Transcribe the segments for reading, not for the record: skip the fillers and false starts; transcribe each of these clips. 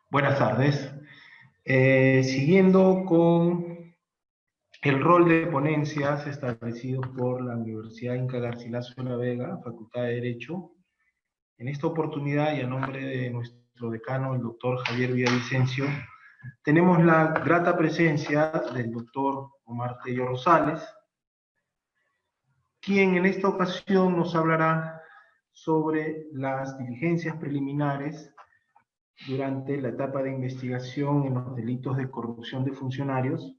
Buenas tardes. Siguiendo con el rol de ponencias establecido por la Universidad Inca Garcilaso de la Vega, Facultad de Derecho, en esta oportunidad y a nombre de nuestro decano, el doctor Javier Villavicencio, tenemos la grata presencia del doctor Omar Tello Rosales, quien en esta ocasión nos hablará sobre las diligencias preliminares durante la etapa de investigación en los delitos de corrupción de funcionarios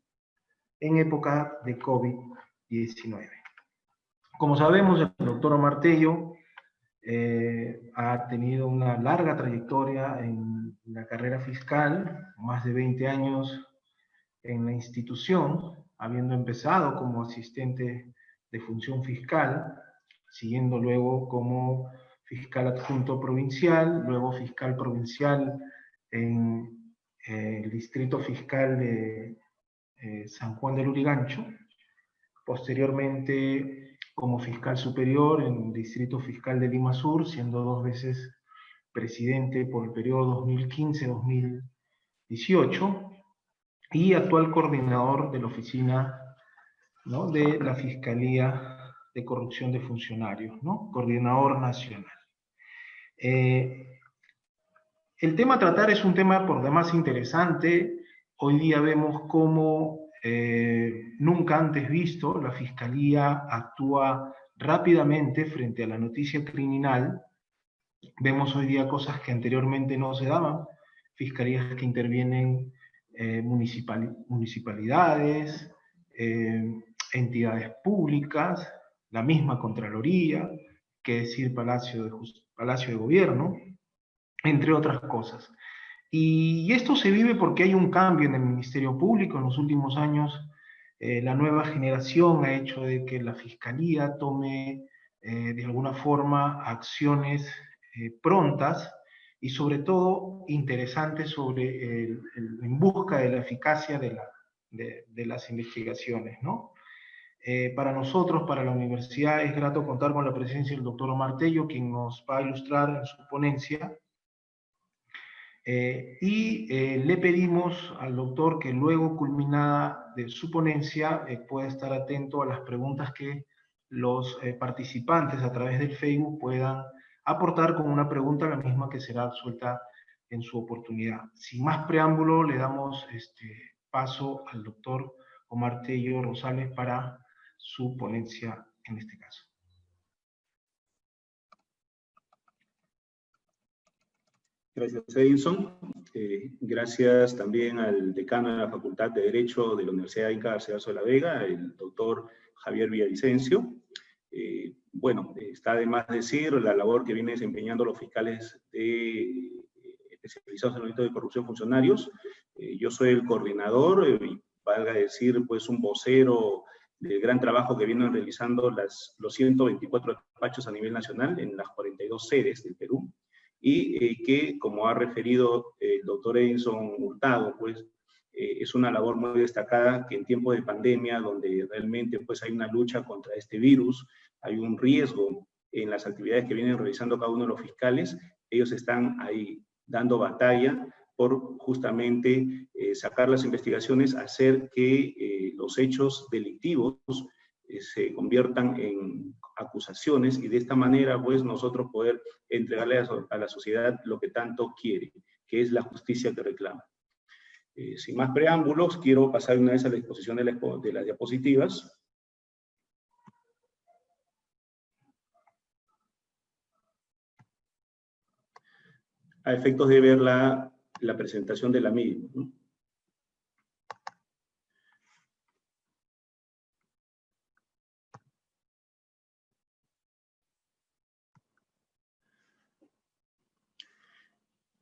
en época de COVID-19. Como sabemos, el doctor Omar Tello ha tenido una larga trayectoria en la carrera fiscal, más de 20 años en la institución, habiendo empezado como asistente de función fiscal, siguiendo luego como fiscal adjunto provincial, luego fiscal provincial en el distrito fiscal de San Juan del Lurigancho, posteriormente como fiscal superior en el distrito fiscal de Lima Sur, siendo 2 veces presidente por el periodo 2015-2018, y actual coordinador de la oficina, ¿no?, de la Fiscalía de Corrupción de Funcionarios, ¿no?, coordinador nacional. El tema a tratar es un tema por demás interesante. Hoy día vemos cómo nunca antes visto la Fiscalía actúa rápidamente frente a la noticia criminal. Vemos hoy día cosas que anteriormente no se daban, fiscalías que intervienen municipalidades, entidades públicas, la misma Contraloría, que decir Palacio de Gobierno, entre otras cosas. Y esto se vive porque hay un cambio en el Ministerio Público. En los últimos años, la nueva generación ha hecho de que la Fiscalía tome de alguna forma acciones prontas y sobre todo interesantes en busca de la eficacia de las investigaciones, ¿no? Para nosotros, para la universidad, es grato contar con la presencia del doctor Omar Tello, quien nos va a ilustrar en su ponencia. Le pedimos al doctor que luego, culminada de su ponencia, pueda estar atento a las preguntas que los participantes a través del Facebook puedan aportar con una pregunta, la misma que será suelta en su oportunidad. Sin más preámbulo, le damos paso al doctor Omar Tello Rosales para su ponencia en este caso. Gracias, Edison. Gracias también al decano de la Facultad de Derecho de la Universidad Inca Garcilaso de la Vega, el doctor Javier Villavicencio. Bueno, está de más decir la labor que vienen desempeñando los fiscales especializados en el delito de corrupción funcionarios. Yo soy el coordinador, y valga decir, pues, un vocero del gran trabajo que vienen realizando los 124 despachos a nivel nacional en las 42 sedes del Perú. Y que, como ha referido el doctor Edison Hurtado, pues es una labor muy destacada que en tiempos de pandemia, donde realmente pues hay una lucha contra este virus, hay un riesgo en las actividades que vienen realizando cada uno de los fiscales, ellos están ahí dando batalla por justamente sacar las investigaciones, hacer que los hechos delictivos se conviertan en acusaciones y de esta manera pues nosotros poder entregarle a la sociedad lo que tanto quiere, que es la justicia que reclama. Sin más preámbulos, quiero pasar una vez a la exposición de las diapositivas. A efectos de ver la presentación de la misma, ¿no?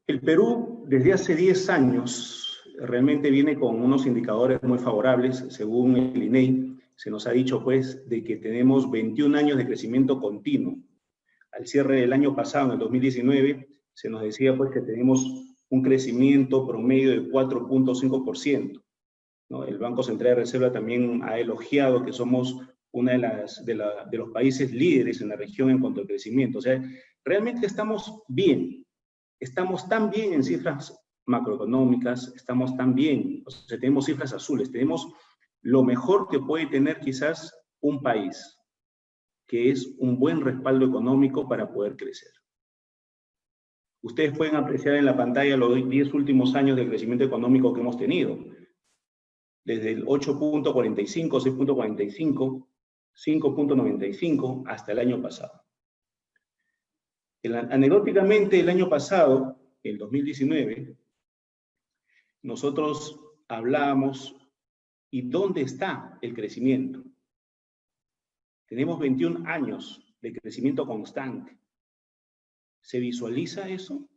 El Perú, desde hace 10 años, realmente viene con unos indicadores muy favorables. Según el INEI, se nos ha dicho, pues, de que tenemos 21 años de crecimiento continuo. Al cierre del año pasado, en el 2019, se nos decía, pues, que tenemos un crecimiento promedio de 4.5%, ¿no? El Banco Central de Reserva también ha elogiado que somos uno de los países líderes en la región en cuanto al crecimiento. O sea, realmente estamos bien. Estamos tan bien en cifras macroeconómicas, estamos tan bien, o sea, tenemos cifras azules, tenemos lo mejor que puede tener quizás un país, que es un buen respaldo económico para poder crecer. Ustedes pueden apreciar en la pantalla los 10 últimos años de crecimiento económico que hemos tenido, desde el 8.45, 6.45, 5.95 hasta el año pasado. Anecdóticamente, el año pasado, el 2019, nosotros hablábamos, ¿y dónde está el crecimiento? Tenemos 21 años de crecimiento constante. ¿Se visualiza eso?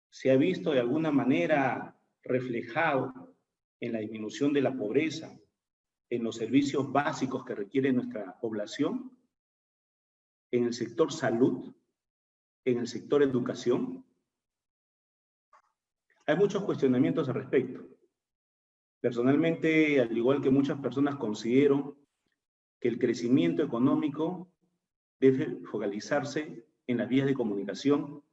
¿Se ha visto de alguna manera reflejado en la disminución de la pobreza, en los servicios básicos que requiere nuestra población, en el sector salud, en el sector educación? Hay muchos cuestionamientos al respecto. Personalmente, al igual que muchas personas, considero que el crecimiento económico debe focalizarse en las vías de comunicación,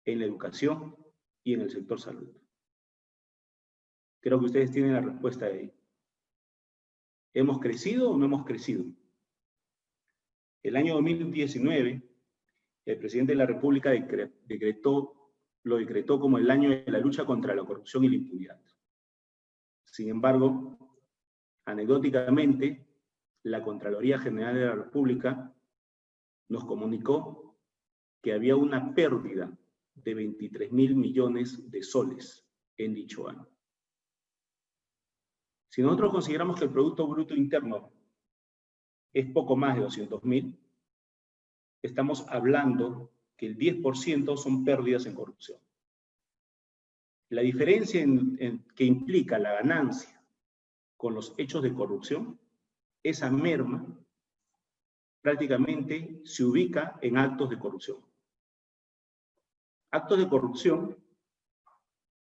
en la educación y en el sector salud. Creo que ustedes tienen la respuesta de ahí. ¿Hemos crecido o no hemos crecido? El año 2019, el presidente de la República lo decretó como el año de la lucha contra la corrupción y la impunidad. Sin embargo, anecdóticamente, la Contraloría General de la República nos comunicó que había una pérdida de 23.000 millones de soles en dicho año. Si nosotros consideramos que el Producto Bruto Interno es poco más de 200.000, estamos hablando que el 10% son pérdidas en corrupción. La diferencia que implica la ganancia con los hechos de corrupción, esa merma prácticamente se ubica en actos de corrupción. Actos de corrupción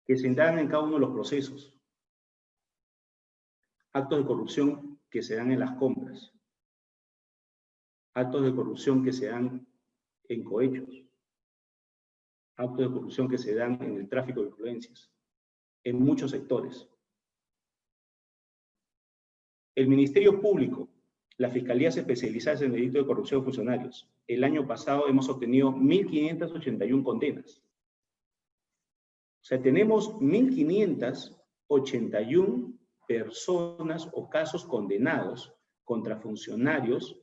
que se dan en cada uno de los procesos. Actos de corrupción que se dan en las compras. Actos de corrupción que se dan en cohechos. Actos de corrupción que se dan en el tráfico de influencias, en muchos sectores. El Ministerio Público, las fiscalías especializadas en delitos de corrupción de funcionarios, el año pasado hemos obtenido 1.581 condenas. O sea, tenemos 1.581 personas o casos condenados contra funcionarios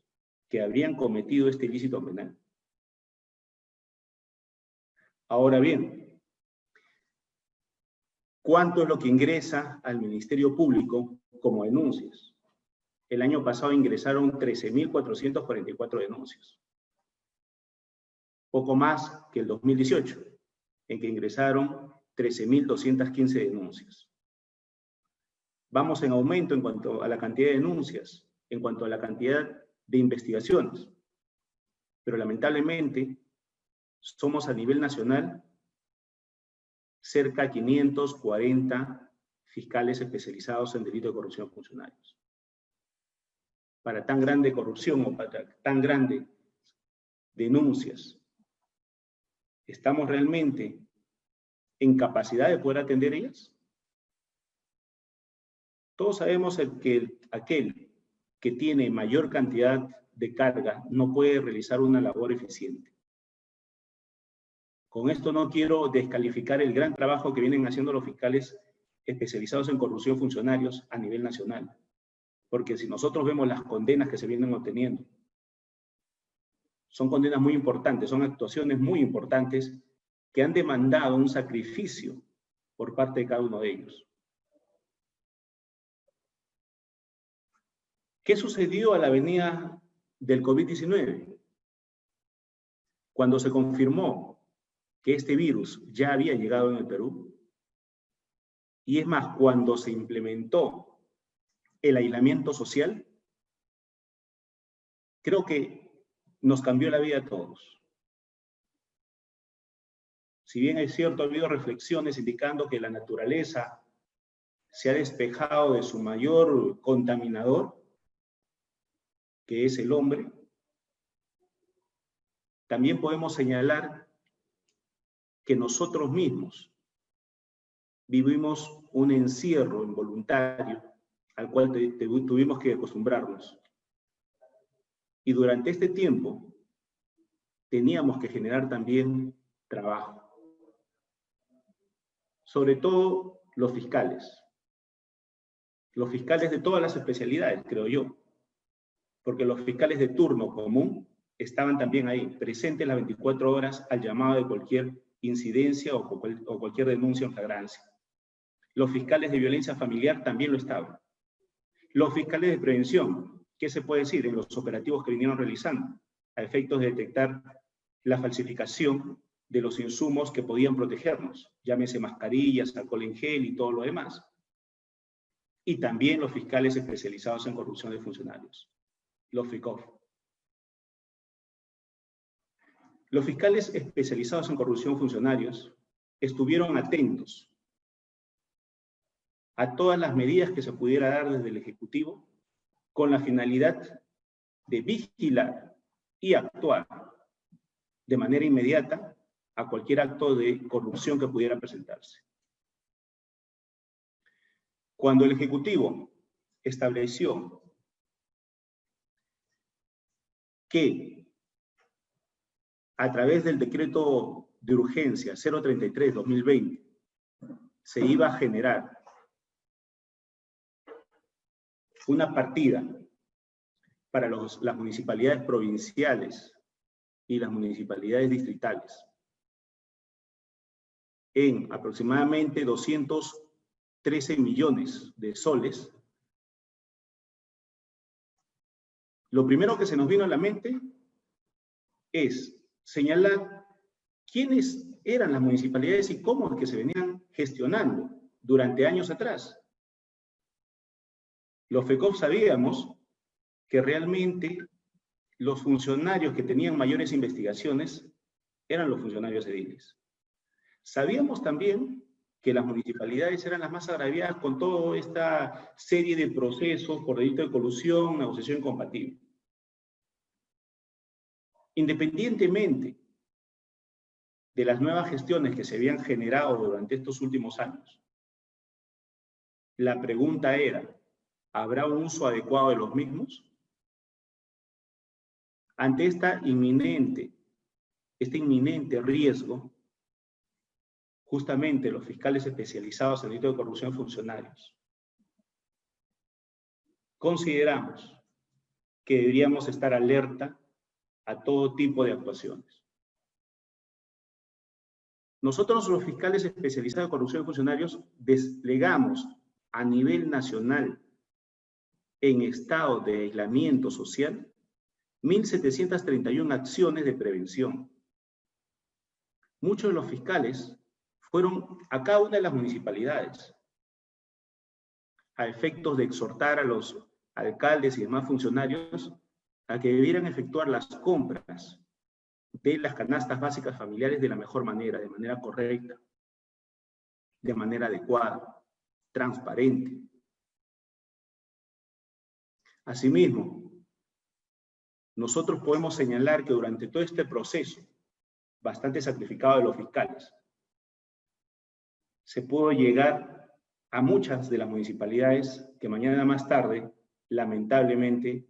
que habrían cometido este ilícito penal. Ahora bien, ¿cuánto es lo que ingresa al Ministerio Público como denuncias? El año pasado ingresaron 13.444 denuncias. Poco más que el 2018, en que ingresaron 13.215 denuncias. Vamos en aumento en cuanto a la cantidad de denuncias, en cuanto a la cantidad de investigaciones. Pero lamentablemente, somos a nivel nacional cerca de 540 fiscales especializados en delito de corrupción de funcionarios. Para tan grande corrupción o para tan grande denuncias, ¿estamos realmente en capacidad de poder atender ellas? Todos sabemos que aquel que tiene mayor cantidad de carga no puede realizar una labor eficiente. Con esto no quiero descalificar el gran trabajo que vienen haciendo los fiscales especializados en corrupción de funcionarios a nivel nacional. Porque si nosotros vemos las condenas que se vienen obteniendo, son condenas muy importantes, son actuaciones muy importantes que han demandado un sacrificio por parte de cada uno de ellos. ¿Qué sucedió a la venida del COVID-19? Cuando se confirmó que este virus ya había llegado en el Perú, y es más, cuando se implementó el aislamiento social, creo que nos cambió la vida a todos. Si bien es cierto, ha habido reflexiones indicando que la naturaleza se ha despejado de su mayor contaminador, que es el hombre, también podemos señalar que nosotros mismos vivimos un encierro involuntario al cual tuvimos que acostumbrarnos. Y durante este tiempo teníamos que generar también trabajo. Sobre todo los fiscales. Los fiscales de todas las especialidades, creo yo. Porque los fiscales de turno común estaban también ahí, presentes las 24 horas al llamado de cualquier incidencia o cualquier denuncia en flagrancia. Los fiscales de violencia familiar también lo estaban. Los fiscales de prevención, ¿qué se puede decir en los operativos que vinieron realizando? A efectos de detectar la falsificación de los insumos que podían protegernos, llámese mascarillas, alcohol en gel y todo lo demás. Y también los fiscales especializados en corrupción de funcionarios, los FICOF. Los fiscales especializados en corrupción de funcionarios estuvieron atentos a todas las medidas que se pudiera dar desde el Ejecutivo con la finalidad de vigilar y actuar de manera inmediata a cualquier acto de corrupción que pudiera presentarse. Cuando el Ejecutivo estableció que a través del decreto de urgencia 033-2020 se iba a generar una partida para las municipalidades provinciales y las municipalidades distritales en aproximadamente 213 millones de soles, lo primero que se nos vino a la mente es señalar quiénes eran las municipalidades y cómo es que se venían gestionando durante años atrás. Los FECOF sabíamos que realmente los funcionarios que tenían mayores investigaciones eran los funcionarios ediles. Sabíamos también que las municipalidades eran las más agraviadas con toda esta serie de procesos por delito de colusión, negociación incompatible. Independientemente de las nuevas gestiones que se habían generado durante estos últimos años, la pregunta era, ¿habrá un uso adecuado de los mismos? Ante este inminente riesgo, justamente los fiscales especializados en delito de corrupción de funcionarios consideramos que deberíamos estar alerta a todo tipo de actuaciones. Nosotros, los fiscales especializados en corrupción de funcionarios, desplegamos a nivel nacional en estado de aislamiento social 1.731 acciones de prevención. Muchos de los fiscales fueron a cada una de las municipalidades a efectos de exhortar a los alcaldes y demás funcionarios a que debieran efectuar las compras de las canastas básicas familiares de la mejor manera, de manera correcta, de manera adecuada, transparente. Asimismo, nosotros podemos señalar que durante todo este proceso, bastante sacrificado de los fiscales, se pudo llegar a muchas de las municipalidades que mañana más tarde, lamentablemente,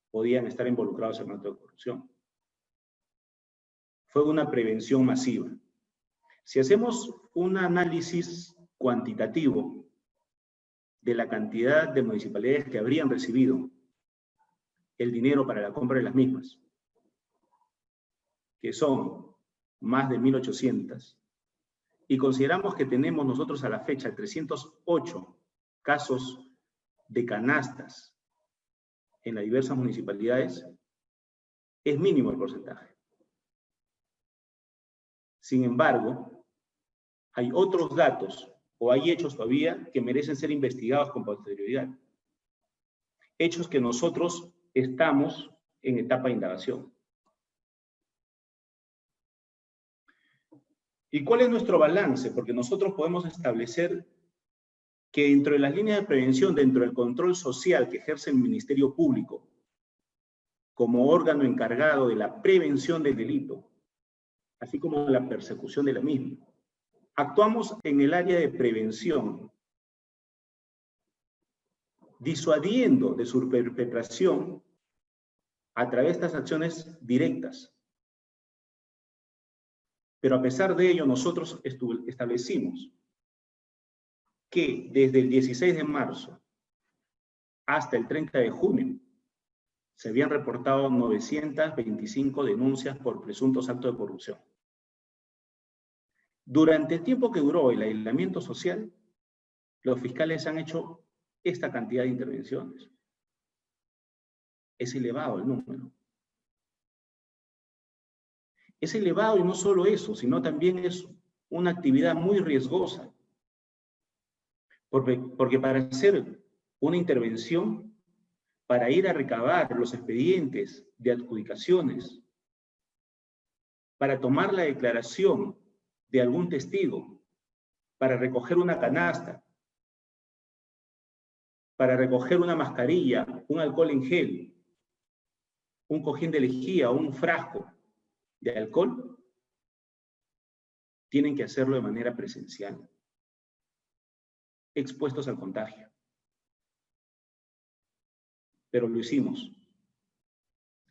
podían estar involucrados en actos de corrupción. Fue una prevención masiva. Si hacemos un análisis cuantitativo de la cantidad de municipalidades que habrían recibido el dinero para la compra de las mismas, que son más de 1.800, y consideramos que tenemos nosotros a la fecha 308 casos de canastas en las diversas municipalidades, es mínimo el porcentaje. Sin embargo, hay otros datos o hay hechos todavía que merecen ser investigados con posterioridad. Hechos que nosotros estamos en etapa de indagación. ¿Y cuál es nuestro balance? Porque nosotros podemos establecer que dentro de las líneas de prevención, dentro del control social que ejerce el Ministerio Público, como órgano encargado de la prevención del delito, así como la persecución de la misma, Actuamos en el área de prevención, disuadiendo de su perpetración a través de estas acciones directas. Pero a pesar de ello, nosotros establecimos que desde el 16 de marzo hasta el 30 de junio se habían reportado 925 denuncias por presuntos actos de corrupción. Durante el tiempo que duró el aislamiento social, los fiscales han hecho esta cantidad de intervenciones. Es elevado el número. Es elevado y no solo eso, sino también es una actividad muy riesgosa. Porque para hacer una intervención, para ir a recabar los expedientes de adjudicaciones, para tomar la declaración de algún testigo, para recoger una canasta, para recoger una mascarilla, un alcohol en gel, un cojín de lejía o un frasco de alcohol, tienen que hacerlo de manera presencial, expuestos al contagio. Pero lo hicimos.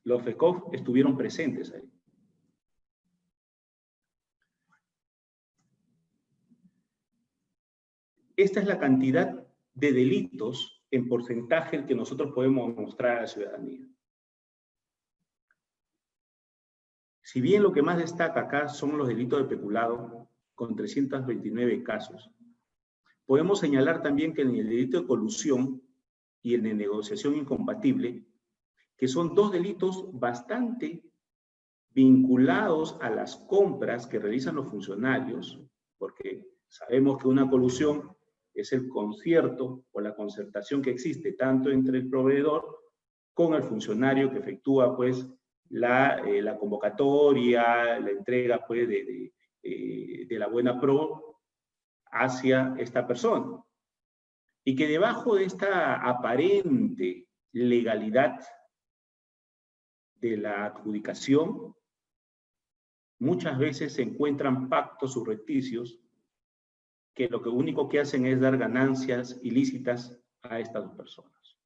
Los FECOF estuvieron presentes ahí. Esta es la cantidad de delitos en porcentaje que nosotros podemos mostrar a la ciudadanía. Si bien lo que más destaca acá son los delitos de peculado, con 329 casos, podemos señalar también que en el delito de colusión y el de negociación incompatible, que son dos delitos bastante vinculados a las compras que realizan los funcionarios, porque sabemos que una colusión es el concierto o la concertación que existe tanto entre el proveedor con el funcionario que efectúa pues la convocatoria, la entrega pues de la buena pro hacia esta persona. Y que debajo de esta aparente legalidad de la adjudicación, muchas veces se encuentran pactos subrepticios que lo único que hacen es dar ganancias ilícitas a estas dos personas.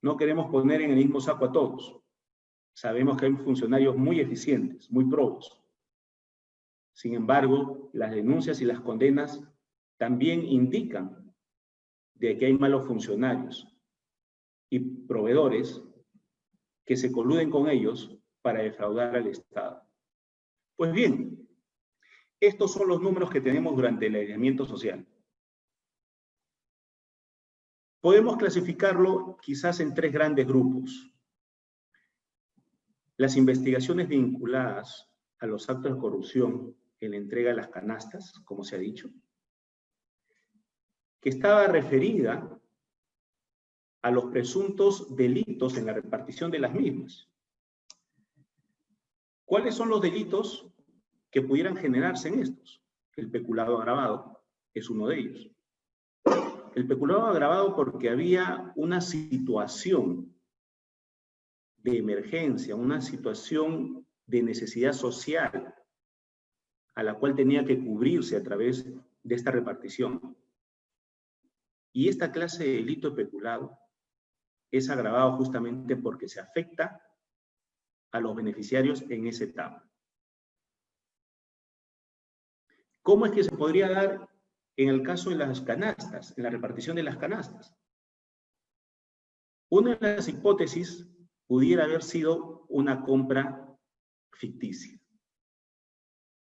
No queremos poner en el mismo saco a todos. Sabemos que hay funcionarios muy eficientes, muy probos. Sin embargo, las denuncias y las condenas también indican de que hay malos funcionarios y proveedores que se coluden con ellos para defraudar al Estado. Pues bien, estos son los números que tenemos durante el aislamiento social. Podemos clasificarlo quizás en tres grandes grupos. Las investigaciones vinculadas a los actos de corrupción en la entrega de las canastas, como se ha dicho, que estaba referida a los presuntos delitos en la repartición de las mismas. ¿Cuáles son los delitos que pudieran generarse en estos? El peculado agravado es uno de ellos. El peculado agravado porque había una situación de emergencia, una situación de necesidad social a la cual tenía que cubrirse a través de esta repartición. Y esta clase de delito de peculado es agravado justamente porque se afecta a los beneficiarios en esa etapa. ¿Cómo es que se podría dar en el caso de las canastas, en la repartición de las canastas? Una de las hipótesis pudiera haber sido una compra ficticia,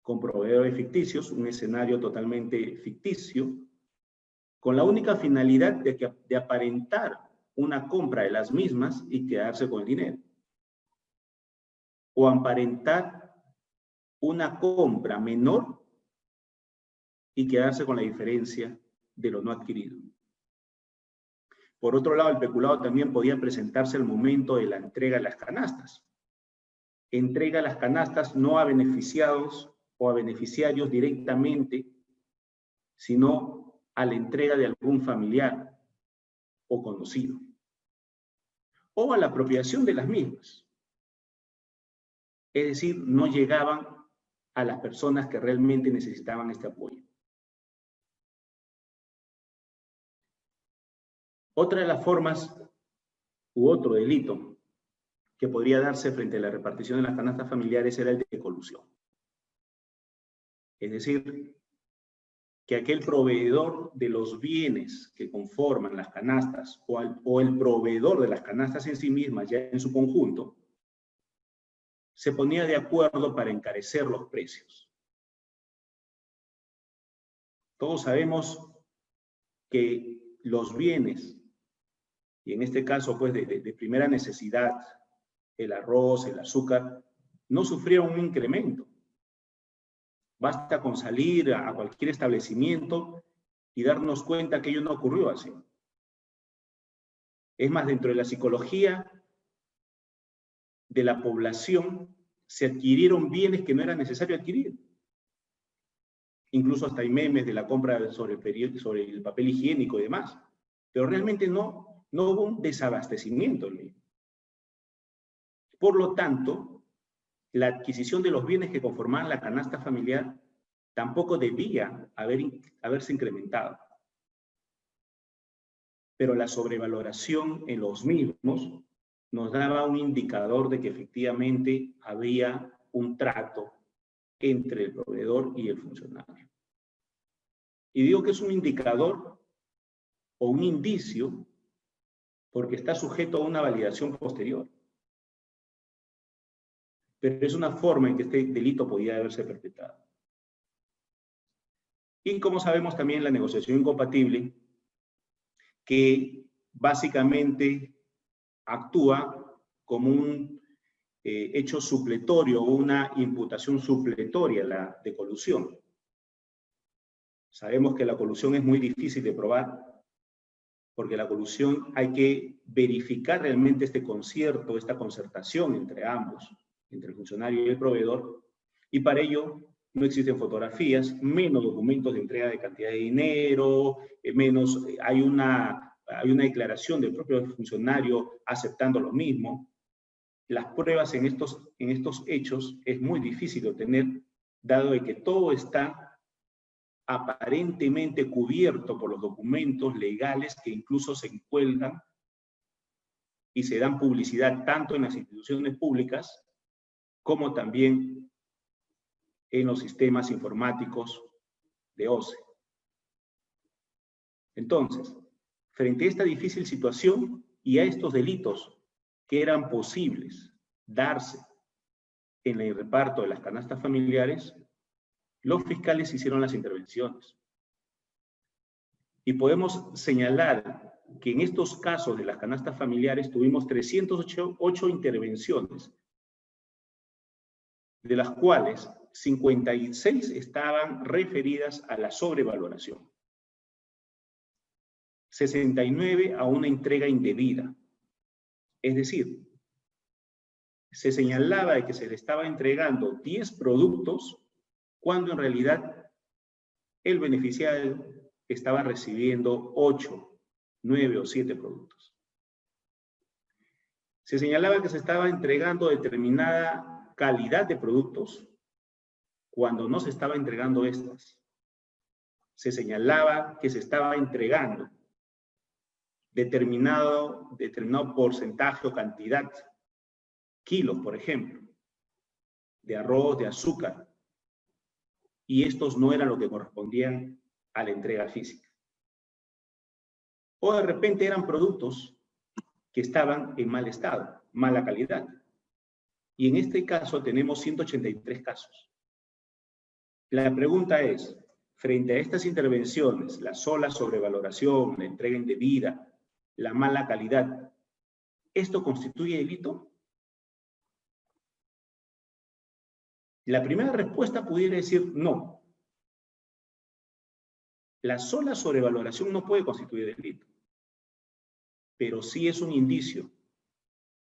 con proveedores ficticios, un escenario totalmente ficticio, con la única finalidad de aparentar una compra de las mismas y quedarse con el dinero. O aparentar una compra menor y quedarse con la diferencia de lo no adquirido. Por otro lado, el peculado también podía presentarse al momento de la entrega de las canastas. Entrega las canastas no a beneficiados o a beneficiarios directamente, sino a la entrega de algún familiar o conocido. O a la apropiación de las mismas. Es decir, no llegaban a las personas que realmente necesitaban este apoyo. Otra de las formas u otro delito que podría darse frente a la repartición de las canastas familiares era el de colusión. Es decir, que aquel proveedor de los bienes que conforman las canastas o el proveedor de las canastas en sí mismas, ya en su conjunto, se ponía de acuerdo para encarecer los precios. Todos sabemos que los bienes, y en este caso pues de primera necesidad, el arroz, el azúcar, no sufrieron un incremento. Basta con salir a cualquier establecimiento y darnos cuenta que ello no ocurrió así. Es más, dentro de la psicología de la población se adquirieron bienes que no era necesario adquirir. Incluso hasta hay memes de la compra sobre el papel higiénico y demás. Pero realmente no hubo un desabastecimiento. Por lo tanto, la adquisición de los bienes que conformaban la canasta familiar tampoco debía haberse incrementado. Pero la sobrevaloración en los mismos nos daba un indicador de que efectivamente había un trato entre el proveedor y el funcionario. Y digo que es un indicador o un indicio porque está sujeto a una validación posterior. Pero es una forma en que este delito podía haberse perpetrado. Y como sabemos también la negociación incompatible, que básicamente actúa como un hecho supletorio o una imputación supletoria de colusión. Sabemos que la colusión es muy difícil de probar, porque la colusión hay que verificar realmente este concierto, esta concertación entre ambos, entre el funcionario y el proveedor, y para ello no existen fotografías, menos documentos de entrega de cantidad de dinero, menos hay una declaración del propio funcionario aceptando lo mismo. Las pruebas en estos hechos es muy difícil de obtener, dado de que todo está aparentemente cubierto por los documentos legales que incluso se encuelgan y se dan publicidad tanto en las instituciones públicas como también en los sistemas informáticos de OCE. Entonces, frente a esta difícil situación y a estos delitos que eran posibles darse en el reparto de las canastas familiares, los fiscales hicieron las intervenciones. Y podemos señalar que en estos casos de las canastas familiares tuvimos 308 intervenciones, de las cuales 56 estaban referidas a la sobrevaloración, 69 a una entrega indebida. Es decir, se señalaba de que se le estaba entregando 10 productos cuando en realidad el beneficiario estaba recibiendo 8, 9 o 7 productos. Se señalaba que se estaba entregando determinada calidad de productos cuando no se estaba entregando estas. Se señalaba que se estaba entregando determinado porcentaje o cantidad, kilos, por ejemplo, de arroz, de azúcar, y estos no eran lo que correspondían a la entrega física. O de repente eran productos que estaban en mal estado, mala calidad. Y en este caso tenemos 183 casos. La pregunta es, frente a estas intervenciones, la sola sobrevaloración, la entrega indebida, la mala calidad, ¿esto constituye delito? La primera respuesta pudiera decir no. La sola sobrevaloración no puede constituir delito, pero sí es un indicio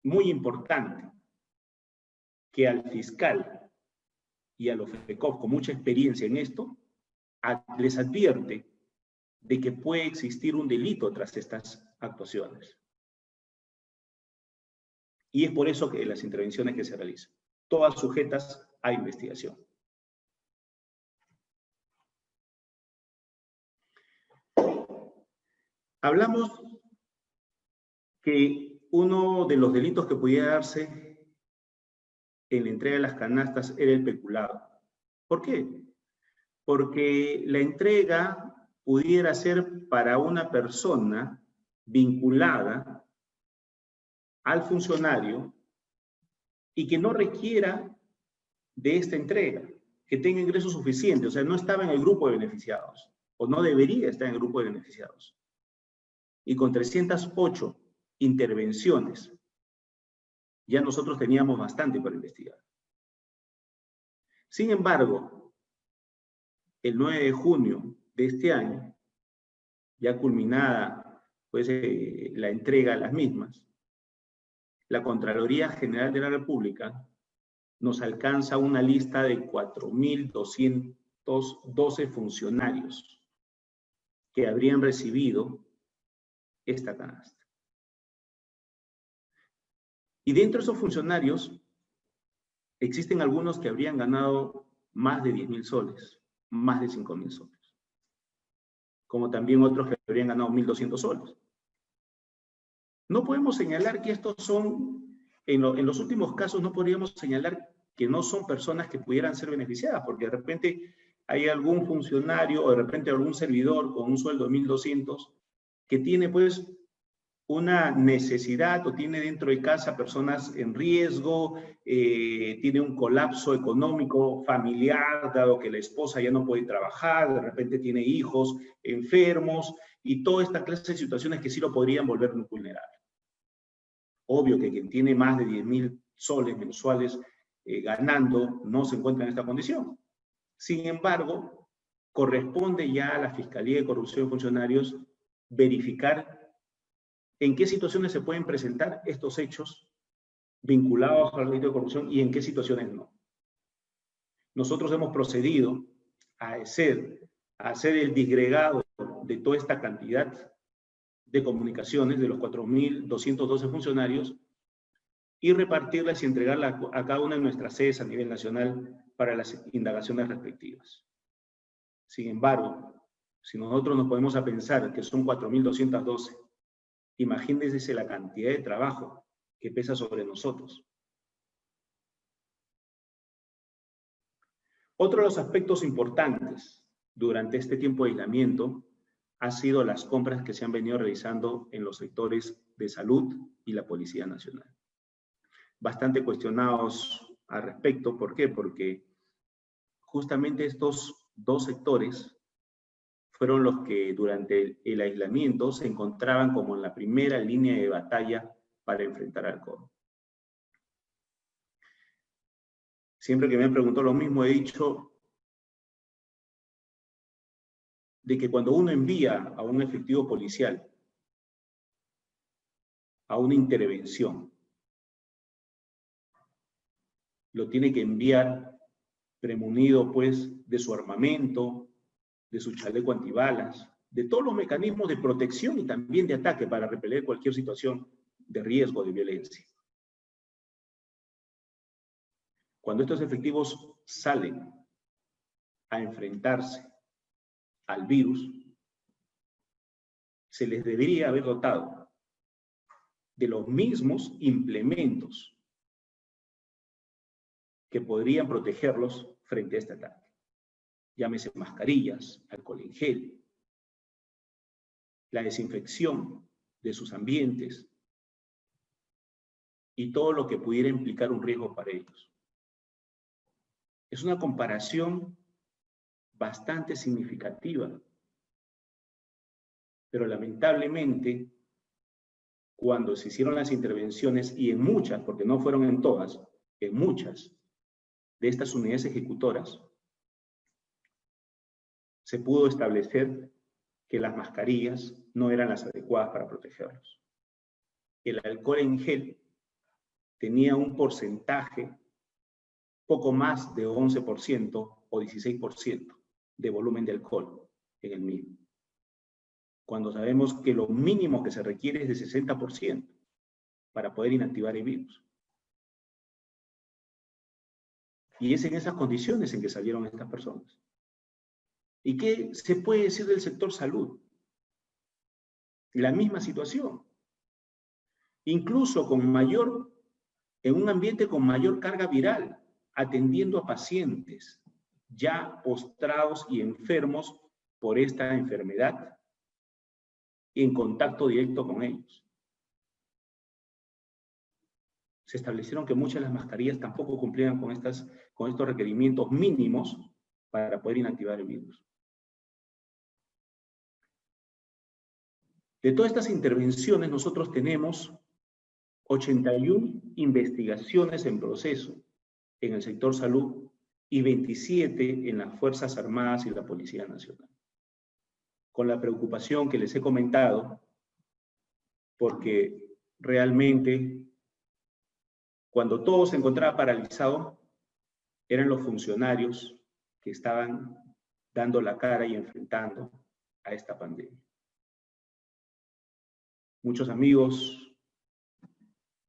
muy importante que al fiscal y a los FECOP con mucha experiencia en esto, les advierte de que puede existir un delito tras estas actuaciones. Y es por eso que las intervenciones que se realizan, todas sujetas a investigación. Hablamos que uno de los delitos que podía darse en la entrega de las canastas era el peculado. ¿Por qué? Porque la entrega pudiera ser para una persona vinculada al funcionario y que no requiera de esta entrega, que tenga ingresos suficientes, o sea, no estaba en el grupo de beneficiados, o no debería estar en el grupo de beneficiados. Y con 308 intervenciones, ya nosotros teníamos bastante para investigar. Sin embargo, el 9 de junio de este año, ya culminada pues, la entrega a las mismas, la Contraloría General de la República nos alcanza una lista de 4.212 funcionarios que habrían recibido esta canasta. Y dentro de esos funcionarios existen algunos que habrían ganado más de 10.000 soles, más de 5.000 soles, como también otros que habrían ganado 1.200 soles. No podemos señalar que estos son, en los últimos casos no podríamos señalar que no son personas que pudieran ser beneficiadas, porque de repente hay algún funcionario o de repente algún servidor con un sueldo de 1.200 que tiene pues una necesidad o tiene dentro de casa personas en riesgo, tiene un colapso económico familiar, dado que la esposa ya no puede trabajar, de repente tiene hijos enfermos y toda esta clase de situaciones que sí lo podrían volver vulnerable. Obvio que quien tiene más de 10.000 soles mensuales ganando no se encuentra en esta condición. Sin embargo, corresponde ya a la Fiscalía de Corrupción de Funcionarios verificar en qué situaciones se pueden presentar estos hechos vinculados al delito de corrupción y en qué situaciones no. Nosotros hemos procedido a hacer el disgregado de toda esta cantidad de comunicaciones de los 4.212 funcionarios y repartirlas y entregarlas a cada una de nuestras sedes a nivel nacional para las indagaciones respectivas. Sin embargo, si nosotros nos ponemos a pensar que son 4.212, imagínense la cantidad de trabajo que pesa sobre nosotros. Otro de los aspectos importantes durante este tiempo de aislamiento ha sido las compras que se han venido realizando en los sectores de salud y la Policía Nacional. Bastante cuestionados al respecto. ¿Por qué? Porque justamente estos dos sectores fueron los que durante el aislamiento se encontraban como en la primera línea de batalla para enfrentar al COVID. Siempre que me han preguntado lo mismo, he dicho de que cuando uno envía a un efectivo policial a una intervención, lo tiene que enviar premunido pues de su armamento, de su chaleco antibalas, de todos los mecanismos de protección y también de ataque para repeler cualquier situación de riesgo de violencia. Cuando estos efectivos salen a enfrentarse al virus, se les debería haber dotado de los mismos implementos que podrían protegerlos frente a este ataque. Llámese mascarillas, alcohol en gel, la desinfección de sus ambientes y todo lo que pudiera implicar un riesgo para ellos. Es una comparación bastante significativa, pero lamentablemente, cuando se hicieron las intervenciones, y en muchas, porque no fueron en todas, en muchas de estas unidades ejecutoras, se pudo establecer que las mascarillas no eran las adecuadas para protegerlos. El alcohol en gel tenía un porcentaje poco más de 11% o 16% de volumen de alcohol en el mismo, cuando sabemos que lo mínimo que se requiere es de 60% para poder inactivar el virus. Y es en esas condiciones en que salieron estas personas. ¿Y qué se puede decir del sector salud? la misma situación. Incluso en un ambiente con mayor carga viral, atendiendo a pacientes ya postrados y enfermos por esta enfermedad, en contacto directo con ellos. Se establecieron que muchas de las mascarillas tampoco cumplían con estos requerimientos mínimos para poder inactivar el virus. De todas estas intervenciones, nosotros tenemos 81 investigaciones en proceso en el sector salud y 27 en las Fuerzas Armadas y la Policía Nacional. Con la preocupación que les he comentado, porque realmente cuando todo se encontraba paralizado, eran los funcionarios que estaban dando la cara y enfrentando a esta pandemia. Muchos amigos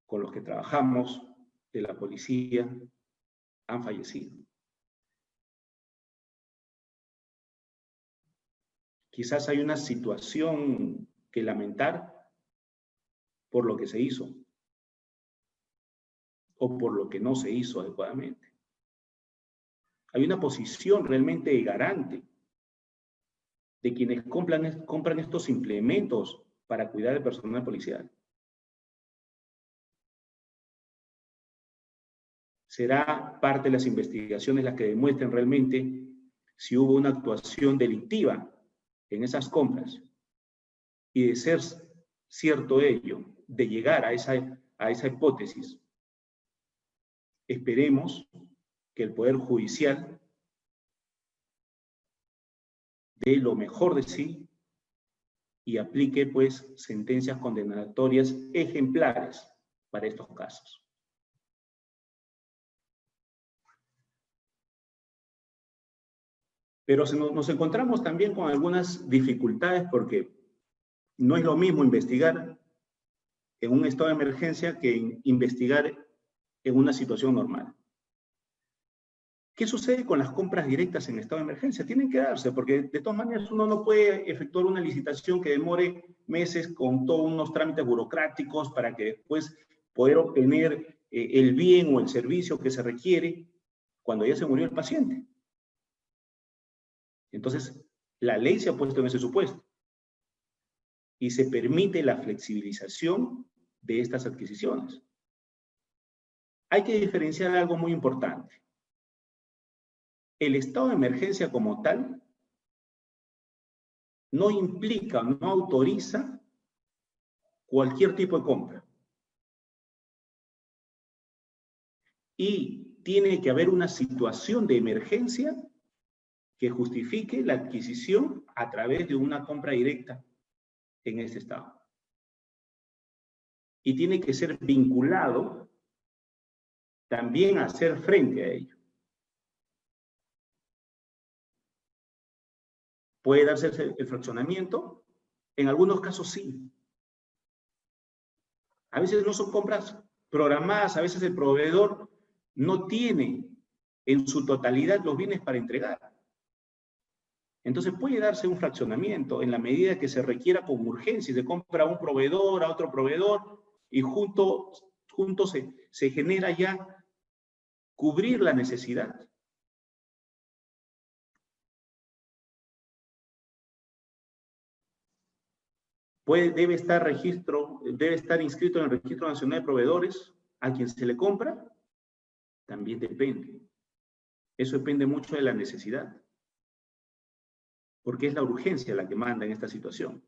con los que trabajamos de la policía han fallecido. Quizás hay una situación que lamentar por lo que se hizo o por lo que no se hizo adecuadamente. Hay una posición realmente garante de quienes compran estos implementos para cuidar del personal policial. Será parte de las investigaciones las que demuestren realmente si hubo una actuación delictiva en esas compras. Y de ser cierto ello, de llegar a esa hipótesis, esperemos que el Poder Judicial dé lo mejor de sí y aplique, pues, sentencias condenatorias ejemplares para estos casos. Pero nos encontramos también con algunas dificultades porque no es lo mismo investigar en un estado de emergencia que investigar en una situación normal. ¿Qué sucede con las compras directas en estado de emergencia? Tienen que darse, porque de todas maneras uno no puede efectuar una licitación que demore meses con todos unos trámites burocráticos para que después poder obtener el bien o el servicio que se requiere cuando ya se murió el paciente. Entonces, la ley se ha puesto en ese supuesto y se permite la flexibilización de estas adquisiciones. Hay que diferenciar algo muy importante. El estado de emergencia como tal no implica, no autoriza cualquier tipo de compra. Y tiene que haber una situación de emergencia que justifique la adquisición a través de una compra directa en este estado. Y tiene que ser vinculado también a hacer frente a ello. ¿Puede darse el fraccionamiento? En algunos casos sí. A veces no son compras programadas, a veces el proveedor no tiene en su totalidad los bienes para entregar. Entonces puede darse un fraccionamiento en la medida que se requiera con urgencia, se compra a un proveedor, a otro proveedor, y juntos se genera ya cubrir la necesidad. Debe estar inscrito en el Registro Nacional de Proveedores a quien se le compra. También depende. Eso depende mucho de la necesidad. Porque es la urgencia la que manda en esta situación.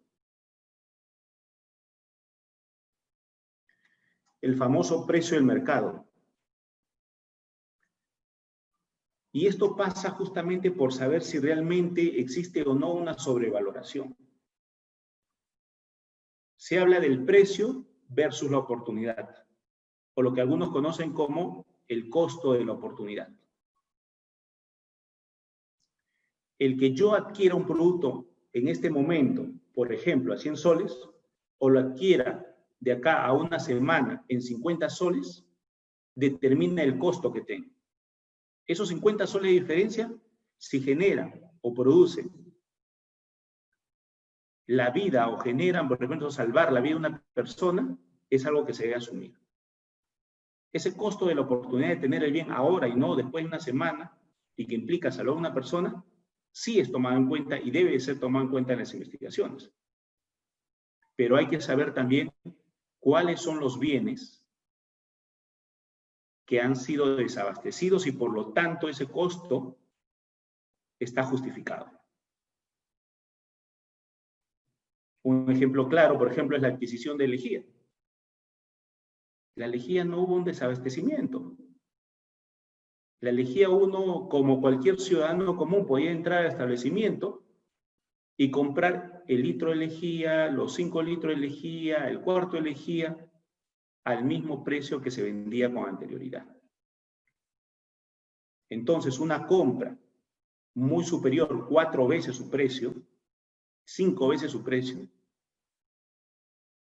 El famoso precio del mercado. Y esto pasa justamente por saber si realmente existe o no una sobrevaloración. Se habla del precio versus la oportunidad, o lo que algunos conocen como el costo de la oportunidad. El que yo adquiera un producto en este momento, por ejemplo, a 100 soles, o lo adquiera de acá a una semana en 50 soles, determina el costo que tengo. Esos 50 soles de diferencia, si generan o producen la vida o generan, por ejemplo, salvar la vida de una persona, es algo que se debe asumir. Ese costo de la oportunidad de tener el bien ahora y no después de una semana, y que implica salvar a una persona, sí es tomado en cuenta y debe ser tomado en cuenta en las investigaciones. Pero hay que saber también cuáles son los bienes que han sido desabastecidos y por lo tanto ese costo está justificado. Un ejemplo claro, por ejemplo, es la adquisición de lejía. La lejía no hubo un desabastecimiento. La lejía uno, como cualquier ciudadano común, podía entrar al establecimiento y comprar el litro de lejía, los 5 litros de lejía, el cuarto de lejía, al mismo precio que se vendía con anterioridad. Entonces, una compra muy superior, 4 veces su precio, 5 veces su precio,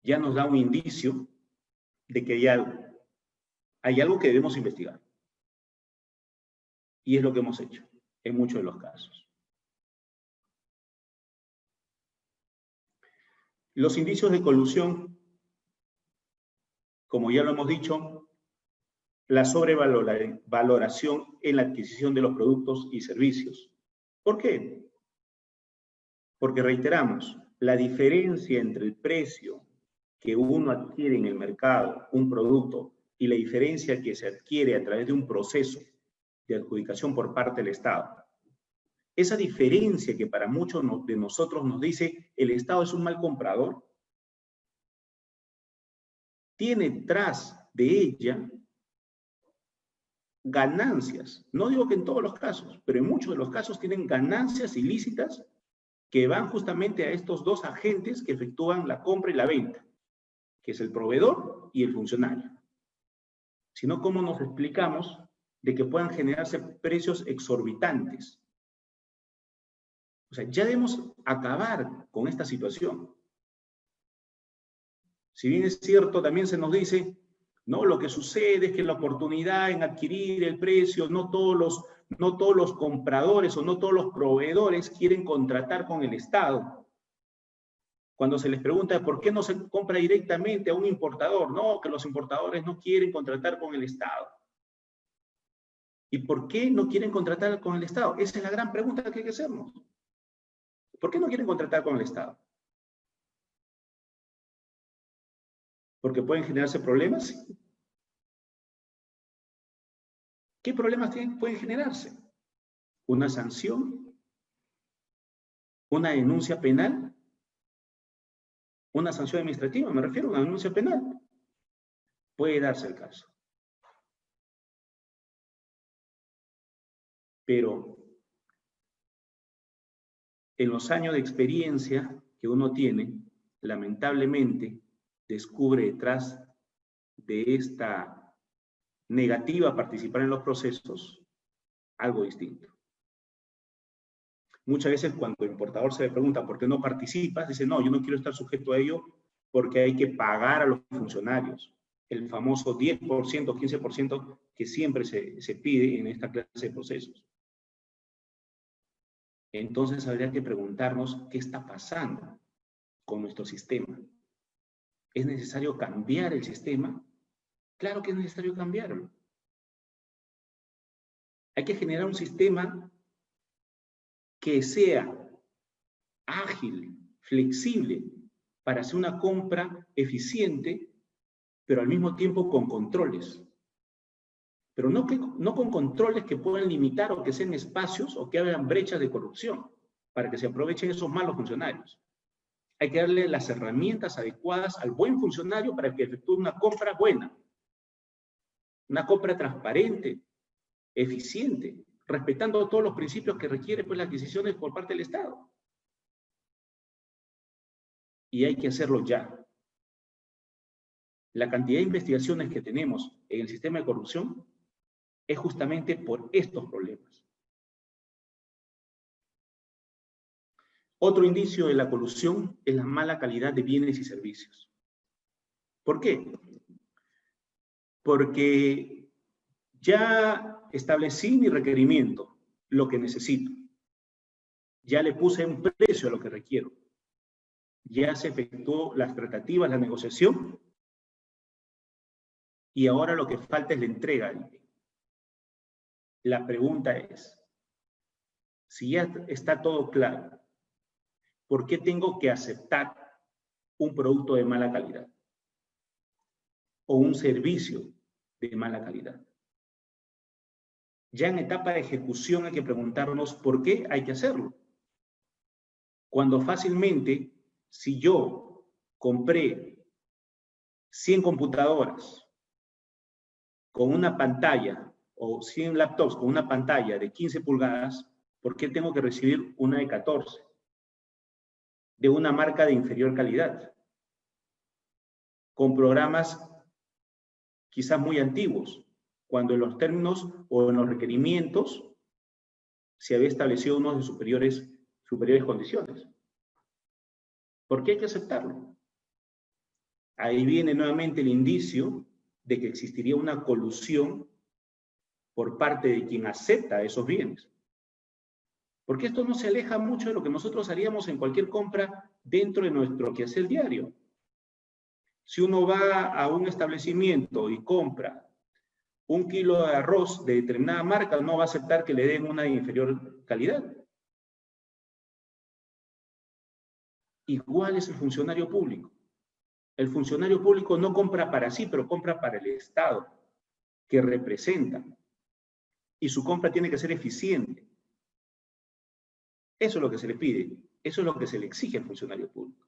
ya nos da un indicio de que hay algo que debemos investigar. Y es lo que hemos hecho en muchos de los casos. Los indicios de colusión, como ya lo hemos dicho, la sobrevaloración en la adquisición de los productos y servicios. ¿Por qué? Porque reiteramos, la diferencia entre el precio que uno adquiere en el mercado, un producto, y la diferencia que se adquiere a través de un proceso de adjudicación por parte del Estado. Esa diferencia que para muchos de nosotros nos dice el Estado es un mal comprador, tiene detrás de ella ganancias. No digo que en todos los casos, pero en muchos de los casos tienen ganancias ilícitas que van justamente a estos dos agentes que efectúan la compra y la venta, que es el proveedor y el funcionario. Si no, ¿cómo nos explicamos de que puedan generarse precios exorbitantes? O sea, ya debemos acabar con esta situación. Si bien es cierto, también se nos dice, no, lo que sucede es que la oportunidad en adquirir el precio, no todos los compradores o no todos los proveedores quieren contratar con el Estado. Cuando se les pregunta por qué no se compra directamente a un importador, no, que los importadores no quieren contratar con el Estado. ¿Y por qué no quieren contratar con el Estado? Esa es la gran pregunta que hay que hacernos. ¿Por qué no quieren contratar con el Estado? ¿Porque pueden generarse problemas? ¿Qué problemas pueden generarse? ¿Una sanción? ¿Una denuncia penal? ¿Una sanción administrativa? Me refiero a una denuncia penal. Puede darse el caso. Pero en los años de experiencia que uno tiene, lamentablemente, descubre detrás de esta negativa a participar en los procesos algo distinto. Muchas veces cuando el importador se le pregunta ¿por qué no participas? Dice, no, yo no quiero estar sujeto a ello porque hay que pagar a los funcionarios. El famoso 10%, 15% que siempre se pide en esta clase de procesos. Entonces habría que preguntarnos qué está pasando con nuestro sistema. ¿Es necesario cambiar el sistema? Claro que es necesario cambiarlo. Hay que generar un sistema que sea ágil, flexible, para hacer una compra eficiente, pero al mismo tiempo con controles. Pero no con controles que puedan limitar o que sean espacios o que abran brechas de corrupción para que se aprovechen esos malos funcionarios. Hay que darle las herramientas adecuadas al buen funcionario para que efectúe una compra buena, una compra transparente, eficiente, respetando todos los principios que requiere pues, las adquisiciones por parte del Estado. Y hay que hacerlo ya. La cantidad de investigaciones que tenemos en el sistema de corrupción es justamente por estos problemas. Otro indicio de la colusión es la mala calidad de bienes y servicios. ¿Por qué? Porque ya establecí mi requerimiento, lo que necesito. Ya le puse un precio a lo que requiero. ya se efectuó las tratativas, la negociación, y ahora lo que falta es la entrega del bien. La pregunta es, si ya está todo claro, ¿por qué tengo que aceptar un producto de mala calidad? O un servicio de mala calidad. Ya en etapa de ejecución hay que preguntarnos por qué hay que hacerlo. Cuando fácilmente, si yo compré 100 computadoras con una pantalla o 100 laptops con una pantalla de 15 pulgadas, ¿por qué tengo que recibir una de 14? De una marca de inferior calidad, con programas quizás muy antiguos, cuando en los términos o en los requerimientos se había establecido unos de superiores condiciones. ¿Por qué hay que aceptarlo? Ahí viene nuevamente el indicio de que existiría una colusión por parte de quien acepta esos bienes. Porque esto no se aleja mucho de lo que nosotros haríamos en cualquier compra dentro de nuestro quehacer diario. Si uno va a un establecimiento y compra 1 kilo de arroz de determinada marca, no va a aceptar que le den una de inferior calidad. Igual es el funcionario público. El funcionario público no compra para sí, pero compra para el Estado, que representa. Y su compra tiene que ser eficiente. Eso es lo que se le pide. Eso es lo que se le exige al funcionario público.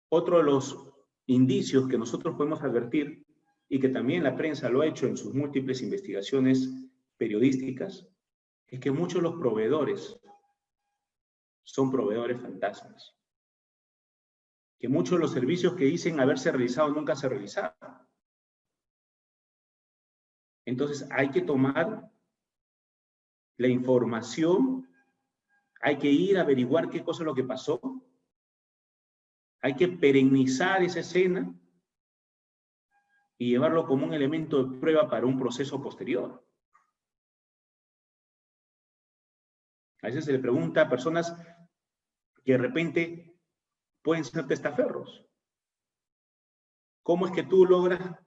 Otro de los indicios que nosotros podemos advertir, y que también la prensa lo ha hecho en sus múltiples investigaciones periodísticas, es que muchos de los proveedores son proveedores fantasmas. Que muchos de los servicios que dicen haberse realizado nunca se realizaron. Entonces hay que tomar la información, hay que ir a averiguar qué cosa es lo que pasó, hay que perennizar esa escena y llevarlo como un elemento de prueba para un proceso posterior. A veces se le pregunta a personas que de repente pueden ser testaferros. ¿Cómo es que tú logras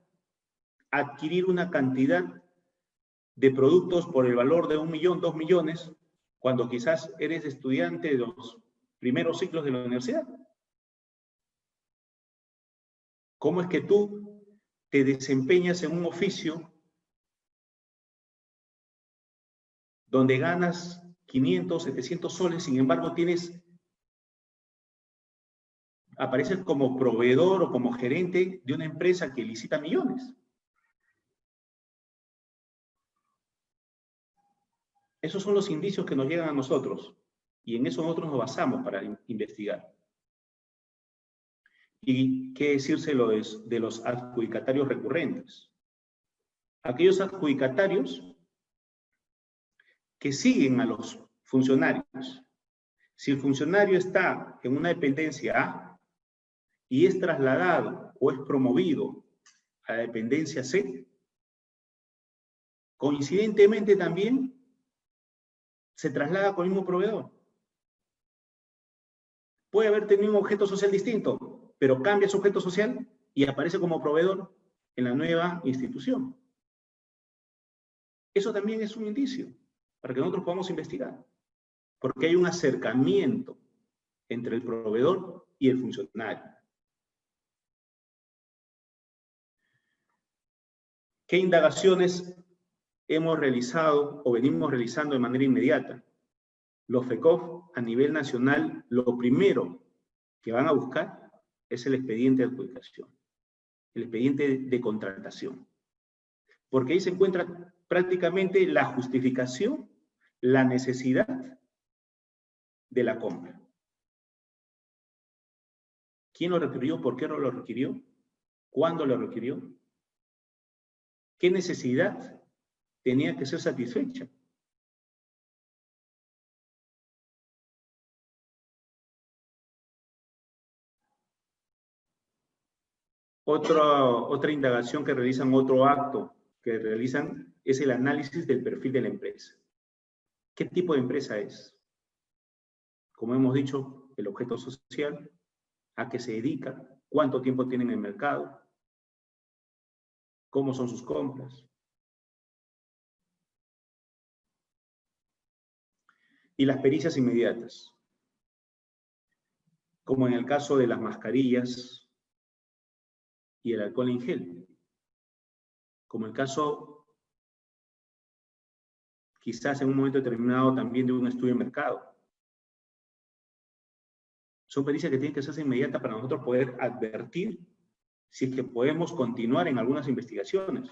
adquirir una cantidad de productos por el valor de 1 millón, 2 millones, cuando quizás eres estudiante de los primeros ciclos de la universidad? ¿Cómo es que tú te desempeñas en un oficio donde ganas 500, 700 soles, sin embargo apareces como proveedor o como gerente de una empresa que licita millones? Esos son los indicios que nos llegan a nosotros y en eso nosotros nos basamos para investigar. ¿Y qué decirse de los adjudicatarios recurrentes? Aquellos adjudicatarios que siguen a los funcionarios. Si el funcionario está en una dependencia A y es trasladado o es promovido a la dependencia C, coincidentemente también se traslada con el mismo proveedor. Puede haber tenido un objeto social distinto, pero cambia su objeto social y aparece como proveedor en la nueva institución. Eso también es un indicio para que nosotros podamos investigar, porque hay un acercamiento entre el proveedor y el funcionario. ¿Qué indagaciones hemos realizado o venimos realizando de manera inmediata? Los FECOF a nivel nacional, lo primero que van a buscar es el expediente de adjudicación, el expediente de contratación. Porque ahí se encuentra prácticamente la justificación, la necesidad de la compra. ¿Quién lo requirió? ¿Por qué no lo requirió? ¿Cuándo lo requirió? ¿Qué necesidad tenía que ser satisfecha? Otra indagación que realizan, otro acto que realizan, es el análisis del perfil de la empresa. ¿Qué tipo de empresa es? como hemos dicho, el objeto social, a qué se dedica, cuánto tiempo tiene en el mercado, cómo son sus compras. Y las pericias inmediatas, como en el caso de las mascarillas y el alcohol en gel, como el caso, quizás en un momento determinado también de un estudio de mercado. Son pericias que tienen que hacerse inmediatas para nosotros poder advertir si es que podemos continuar en algunas investigaciones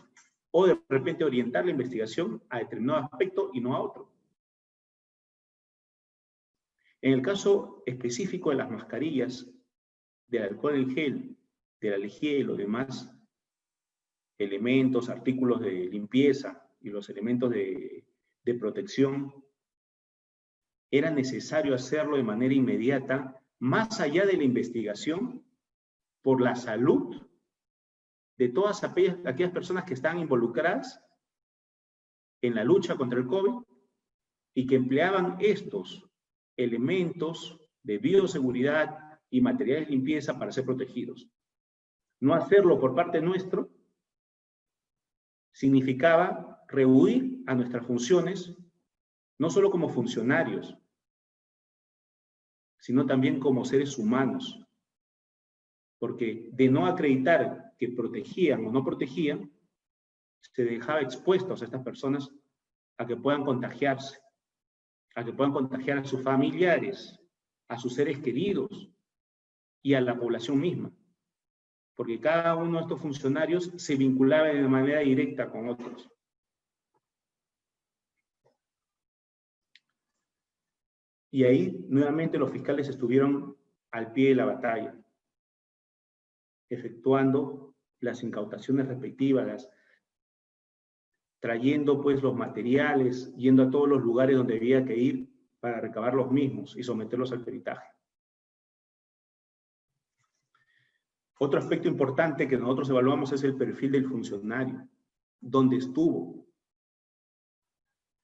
o de repente orientar la investigación a determinado aspecto y no a otro. En el caso específico de las mascarillas, del alcohol en gel, de la lejía y los demás elementos, artículos de limpieza y los elementos de protección, era necesario hacerlo de manera inmediata, más allá de la investigación, por la salud de todas aquellas personas que están involucradas en la lucha contra el COVID y que empleaban estos elementos de bioseguridad y materiales de limpieza para ser protegidos. No hacerlo por parte nuestra significaba rehuir a nuestras funciones, no solo como funcionarios, sino también como seres humanos. Porque de no acreditar que protegían o no protegían, se dejaba expuestos a estas personas a que puedan contagiarse, a que puedan contagiar a sus familiares, a sus seres queridos y a la población misma. Porque cada uno de estos funcionarios se vinculaba de manera directa con otros. Y ahí, nuevamente, los fiscales estuvieron al pie de la batalla, efectuando las incautaciones respectivas, trayendo pues los materiales, yendo a todos los lugares donde había que ir para recabar los mismos y someterlos al peritaje. Otro aspecto importante que nosotros evaluamos es el perfil del funcionario, dónde estuvo.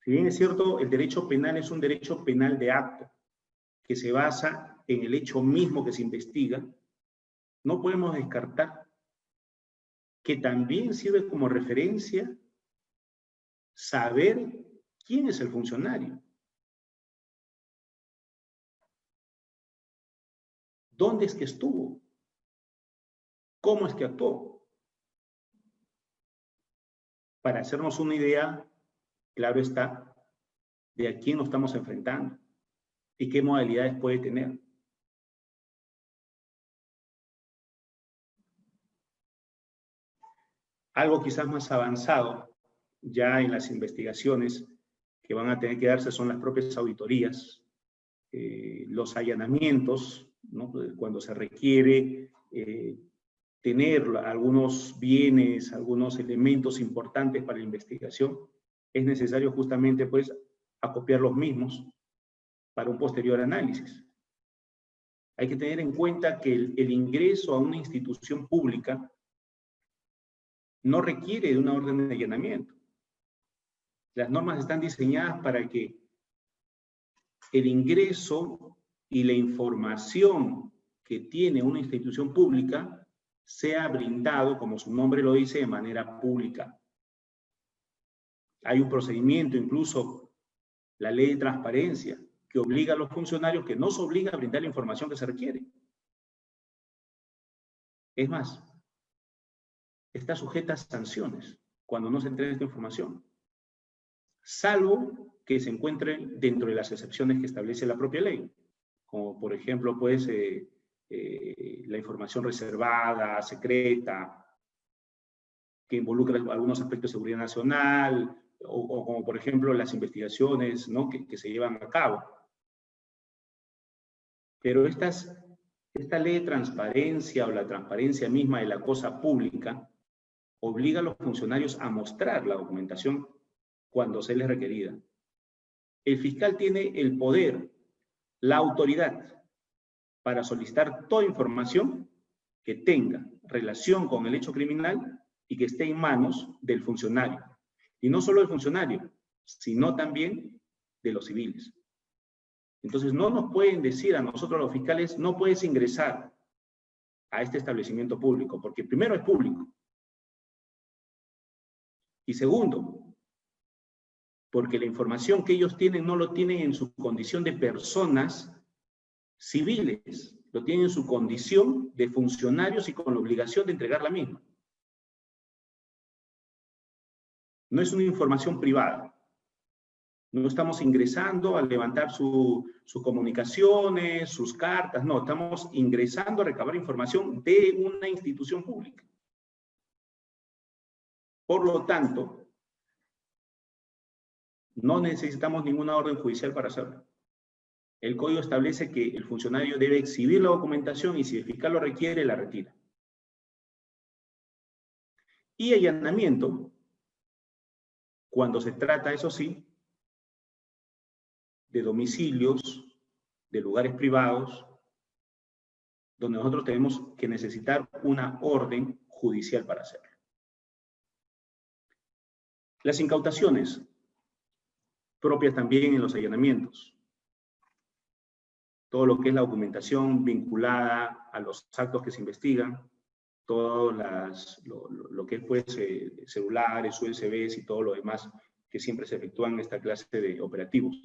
Si bien es cierto, el derecho penal es un derecho penal de acto, que se basa en el hecho mismo que se investiga, no podemos descartar que también sirve como referencia saber quién es el funcionario. ¿Dónde es que estuvo? ¿Cómo es que actuó? Para hacernos una idea, claro está, de a quién nos estamos enfrentando y qué modalidades puede tener. Algo quizás más avanzado, ya en las investigaciones que van a tener que darse son las propias auditorías, los allanamientos, ¿no? Cuando se requiere tener algunos bienes, algunos elementos importantes para la investigación, es necesario justamente pues acopiar los mismos para un posterior análisis. Hay que tener en cuenta que el ingreso a una institución pública no requiere de una orden de allanamiento. Las normas están diseñadas para que el ingreso y la información que tiene una institución pública sea brindado, como su nombre lo dice, de manera pública. Hay un procedimiento, incluso la ley de transparencia, que obliga a los funcionarios, que nos obliga a brindar la información que se requiere. Es más, está sujeta a sanciones cuando no se entregue esta información, salvo que se encuentre dentro de las excepciones que establece la propia ley, como por ejemplo, pues, la información reservada, secreta, que involucra algunos aspectos de seguridad nacional, o como por ejemplo las investigaciones, ¿no? que se llevan a cabo. Pero esta ley de transparencia o la transparencia misma de la cosa pública obliga a los funcionarios a mostrar la documentación cuando se les requerida. El fiscal tiene el poder, la autoridad, para solicitar toda información que tenga relación con el hecho criminal y que esté en manos del funcionario. Y no solo del funcionario, sino también de los civiles. Entonces no nos pueden decir a nosotros los fiscales, no puedes ingresar a este establecimiento público, porque primero es público. Y segundo, porque la información que ellos tienen no lo tienen en su condición de personas civiles, lo tienen en su condición de funcionarios y con la obligación de entregar la misma. No es una información privada. No estamos ingresando a levantar sus comunicaciones, sus cartas, no, estamos ingresando a recabar información de una institución pública. Por lo tanto, no necesitamos ninguna orden judicial para hacerlo. El código establece que el funcionario debe exhibir la documentación y si el fiscal lo requiere, la retira. Y allanamiento, cuando se trata, eso sí, de domicilios, de lugares privados, donde nosotros tenemos que necesitar una orden judicial para hacerlo. Las incautaciones, propias también en los allanamientos. Todo lo que es la documentación vinculada a los actos que se investigan, todo lo que es pues, celulares, USBs y todo lo demás que siempre se efectúan en esta clase de operativos.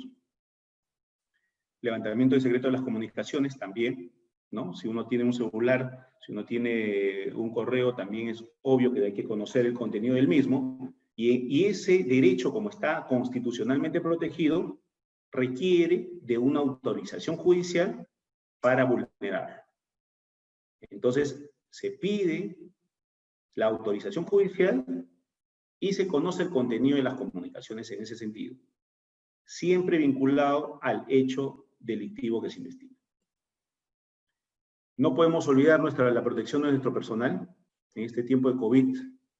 Levantamiento de secreto de las comunicaciones también, ¿no? Si uno tiene un celular, si uno tiene un correo, también es obvio que hay que conocer el contenido del mismo, y ese derecho, como está constitucionalmente protegido, requiere de una autorización judicial para vulnerarlo. Entonces, se pide la autorización judicial y se conoce el contenido de las comunicaciones en ese sentido, siempre vinculado al hecho delictivo que se investiga. No podemos olvidar la protección de nuestro personal. En este tiempo de COVID,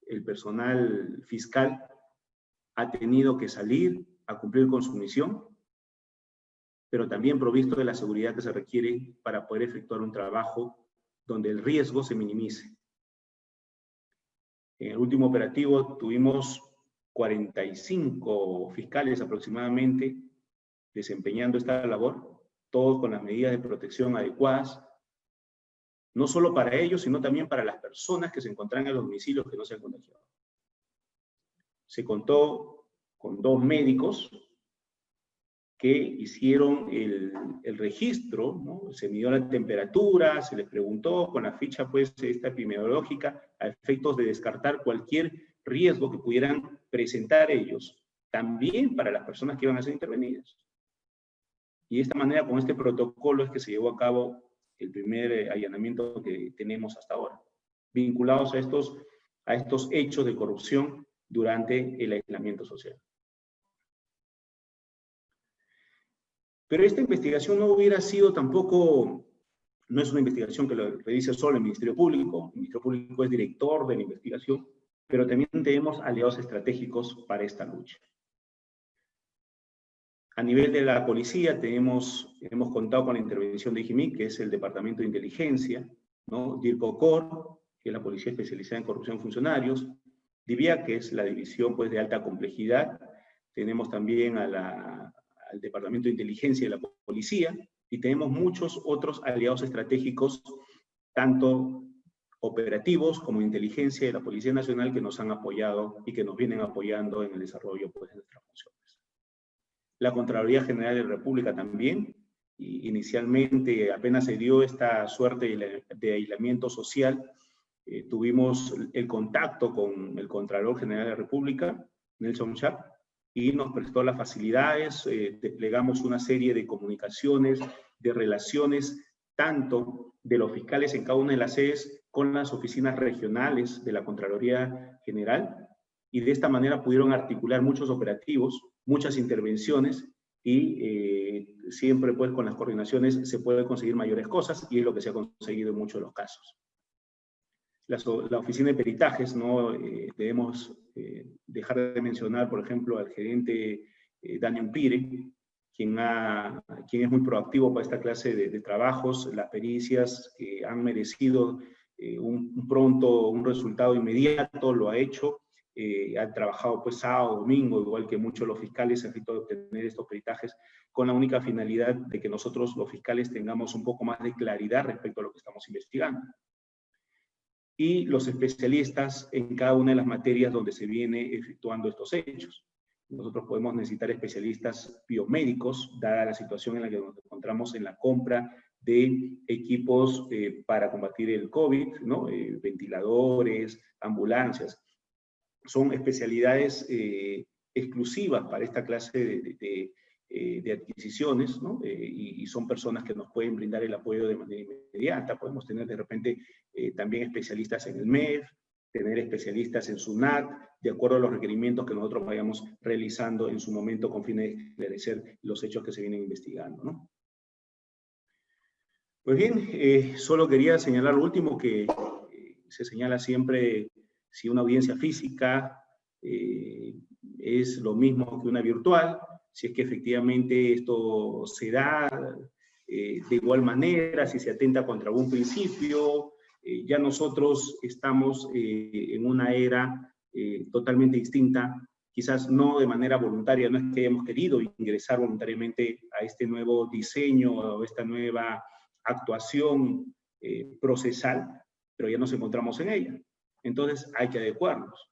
el personal fiscal ha tenido que salir a cumplir con su misión, pero también provisto de la seguridad que se requiere para poder efectuar un trabajo donde el riesgo se minimice. En el último operativo tuvimos 45 fiscales aproximadamente desempeñando esta labor, todos con las medidas de protección adecuadas, no solo para ellos, sino también para las personas que se encontraban en los domicilios que no se han contagiado. Se contó con 2 médicos que hicieron el registro, ¿no? Se midió la temperatura, se les preguntó con la ficha pues, esta epidemiológica a efectos de descartar cualquier riesgo que pudieran presentar ellos, también para las personas que iban a ser intervenidas. Y de esta manera, con este protocolo, es que se llevó a cabo el primer allanamiento que tenemos hasta ahora, vinculados a estos hechos de corrupción durante el aislamiento social. Pero esta investigación no hubiera sido tampoco, no es una investigación que lo realice solo el Ministerio Público. El Ministerio Público es director de la investigación, pero también tenemos aliados estratégicos para esta lucha. A nivel de la policía hemos contado con la intervención de IGIMIC, que es el Departamento de Inteligencia, ¿no? DIRCOCOR, que es la Policía Especializada en Corrupción de Funcionarios, DIVIAC, que es la División pues, de Alta Complejidad. Tenemos también al Departamento de Inteligencia de la Policía, y tenemos muchos otros aliados estratégicos, tanto operativos como inteligencia de la Policía Nacional, que nos han apoyado y que nos vienen apoyando en el desarrollo pues, de nuestras funciones. La Contraloría General de la República también, y inicialmente apenas se dio esta suerte de aislamiento social, tuvimos el contacto con el Contralor General de la República, Nelson Chap, y nos prestó las facilidades, desplegamos una serie de comunicaciones, de relaciones, tanto de los fiscales en cada una de las sedes con las oficinas regionales de la Contraloría General, y de esta manera pudieron articular muchos operativos, muchas intervenciones, y siempre pues con las coordinaciones se puede conseguir mayores cosas, y es lo que se ha conseguido en muchos de los casos. La oficina de peritajes, ¿no? Debemos dejar de mencionar, por ejemplo, al gerente Daniel Pire, quien es muy proactivo para esta clase de trabajos. Las pericias que han merecido un resultado inmediato, lo ha hecho, han trabajado pues sábado, domingo, igual que muchos los fiscales, han querido obtener estos peritajes con la única finalidad de que nosotros los fiscales tengamos un poco más de claridad respecto a lo que estamos investigando. Y los especialistas en cada una de las materias donde se viene efectuando estos hechos. Nosotros podemos necesitar especialistas biomédicos, dada la situación en la que nos encontramos en la compra de equipos para combatir el COVID, ¿no? Ventiladores, ambulancias. Son especialidades exclusivas para esta clase de adquisiciones, ¿no? Y son personas que nos pueden brindar el apoyo de manera inmediata. Podemos tener de repente también especialistas en el MEF, tener especialistas en SUNAT, de acuerdo a los requerimientos que nosotros vayamos realizando en su momento con fines de esclarecer los hechos que se vienen investigando, ¿no? Pues bien, solo quería señalar lo último, que se señala siempre si una audiencia física es lo mismo que una virtual, si es que efectivamente esto se da de igual manera, si se atenta contra algún principio. Ya nosotros estamos en una era totalmente distinta, quizás no de manera voluntaria, no es que hayamos querido ingresar voluntariamente a este nuevo diseño o esta nueva actuación procesal, pero ya nos encontramos en ella. Entonces hay que adecuarnos.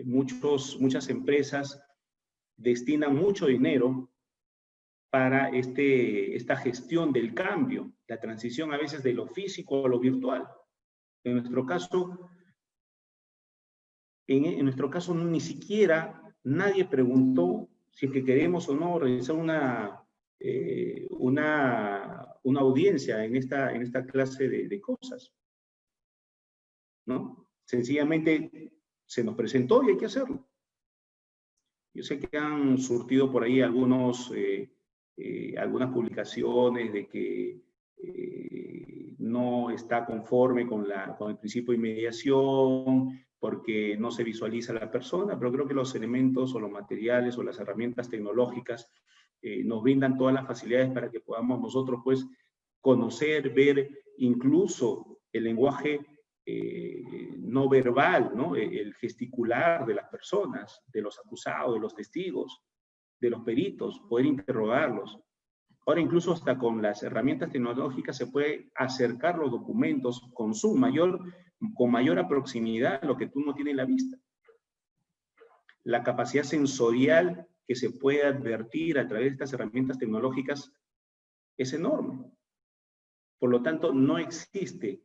Muchas empresas destinan mucho dinero para esta gestión del cambio, la transición a veces de lo físico a lo virtual. En nuestro caso, en nuestro caso ni siquiera nadie preguntó si es que queremos o no realizar una audiencia en esta clase de cosas, ¿no? Sencillamente se nos presentó y hay que hacerlo. Yo sé que han surtido por ahí algunas publicaciones de que no está conforme con el principio de inmediación, porque no se visualiza a la persona, pero creo que los elementos o los materiales o las herramientas tecnológicas nos brindan todas las facilidades para que podamos nosotros pues conocer, ver incluso el lenguaje no verbal, ¿no? El gesticular de las personas, de los acusados, de los testigos, de los peritos, poder interrogarlos. Ahora incluso hasta con las herramientas tecnológicas se puede acercar los documentos con mayor proximidad a lo que tú no tienes en la vista. La capacidad sensorial que se puede advertir a través de estas herramientas tecnológicas es enorme. Por lo tanto, no existe,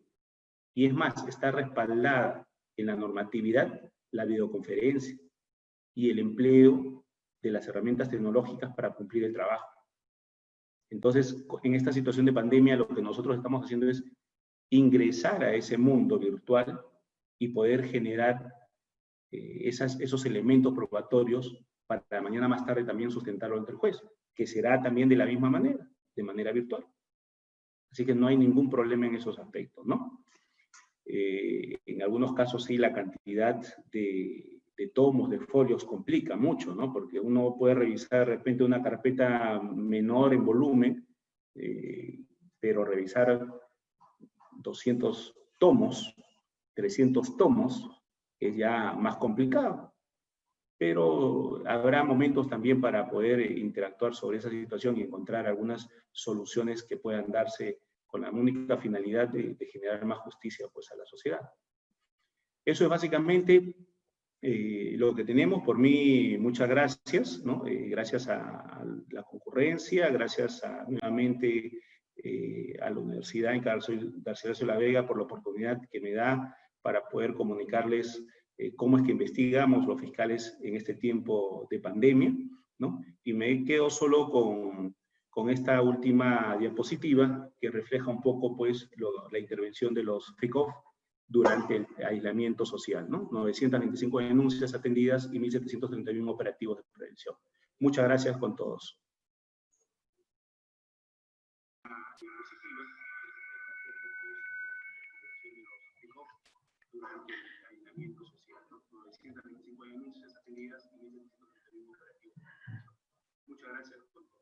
y es más, está respaldada en la normatividad, la videoconferencia y el empleo de las herramientas tecnológicas para cumplir el trabajo. Entonces, en esta situación de pandemia, lo que nosotros estamos haciendo es ingresar a ese mundo virtual y poder generar esos elementos probatorios para mañana más tarde también sustentarlo ante el juez, que será también de la misma manera, de manera virtual. Así que no hay ningún problema en esos aspectos, ¿no? En algunos casos sí, la cantidad de tomos, de folios complica mucho, ¿no? Porque uno puede revisar de repente una carpeta menor en volumen, pero revisar 200 tomos, 300 tomos, es ya más complicado. Pero habrá momentos también para poder interactuar sobre esa situación y encontrar algunas soluciones que puedan darse con la única finalidad de generar más justicia pues, a la sociedad. Eso es básicamente lo que tenemos. Por mí, muchas gracias, ¿no? Gracias a la concurrencia, gracias nuevamente a la Universidad Garcilaso de la Vega por la oportunidad que me da para poder comunicarles cómo es que investigamos los fiscales en este tiempo de pandemia, ¿no? Y me quedo solo con esta última diapositiva que refleja un poco pues, la intervención de los FICOF durante el aislamiento social, ¿no? 925 denuncias atendidas y 1.731 operativos de prevención. Muchas gracias con todos. Muchas gracias con todos.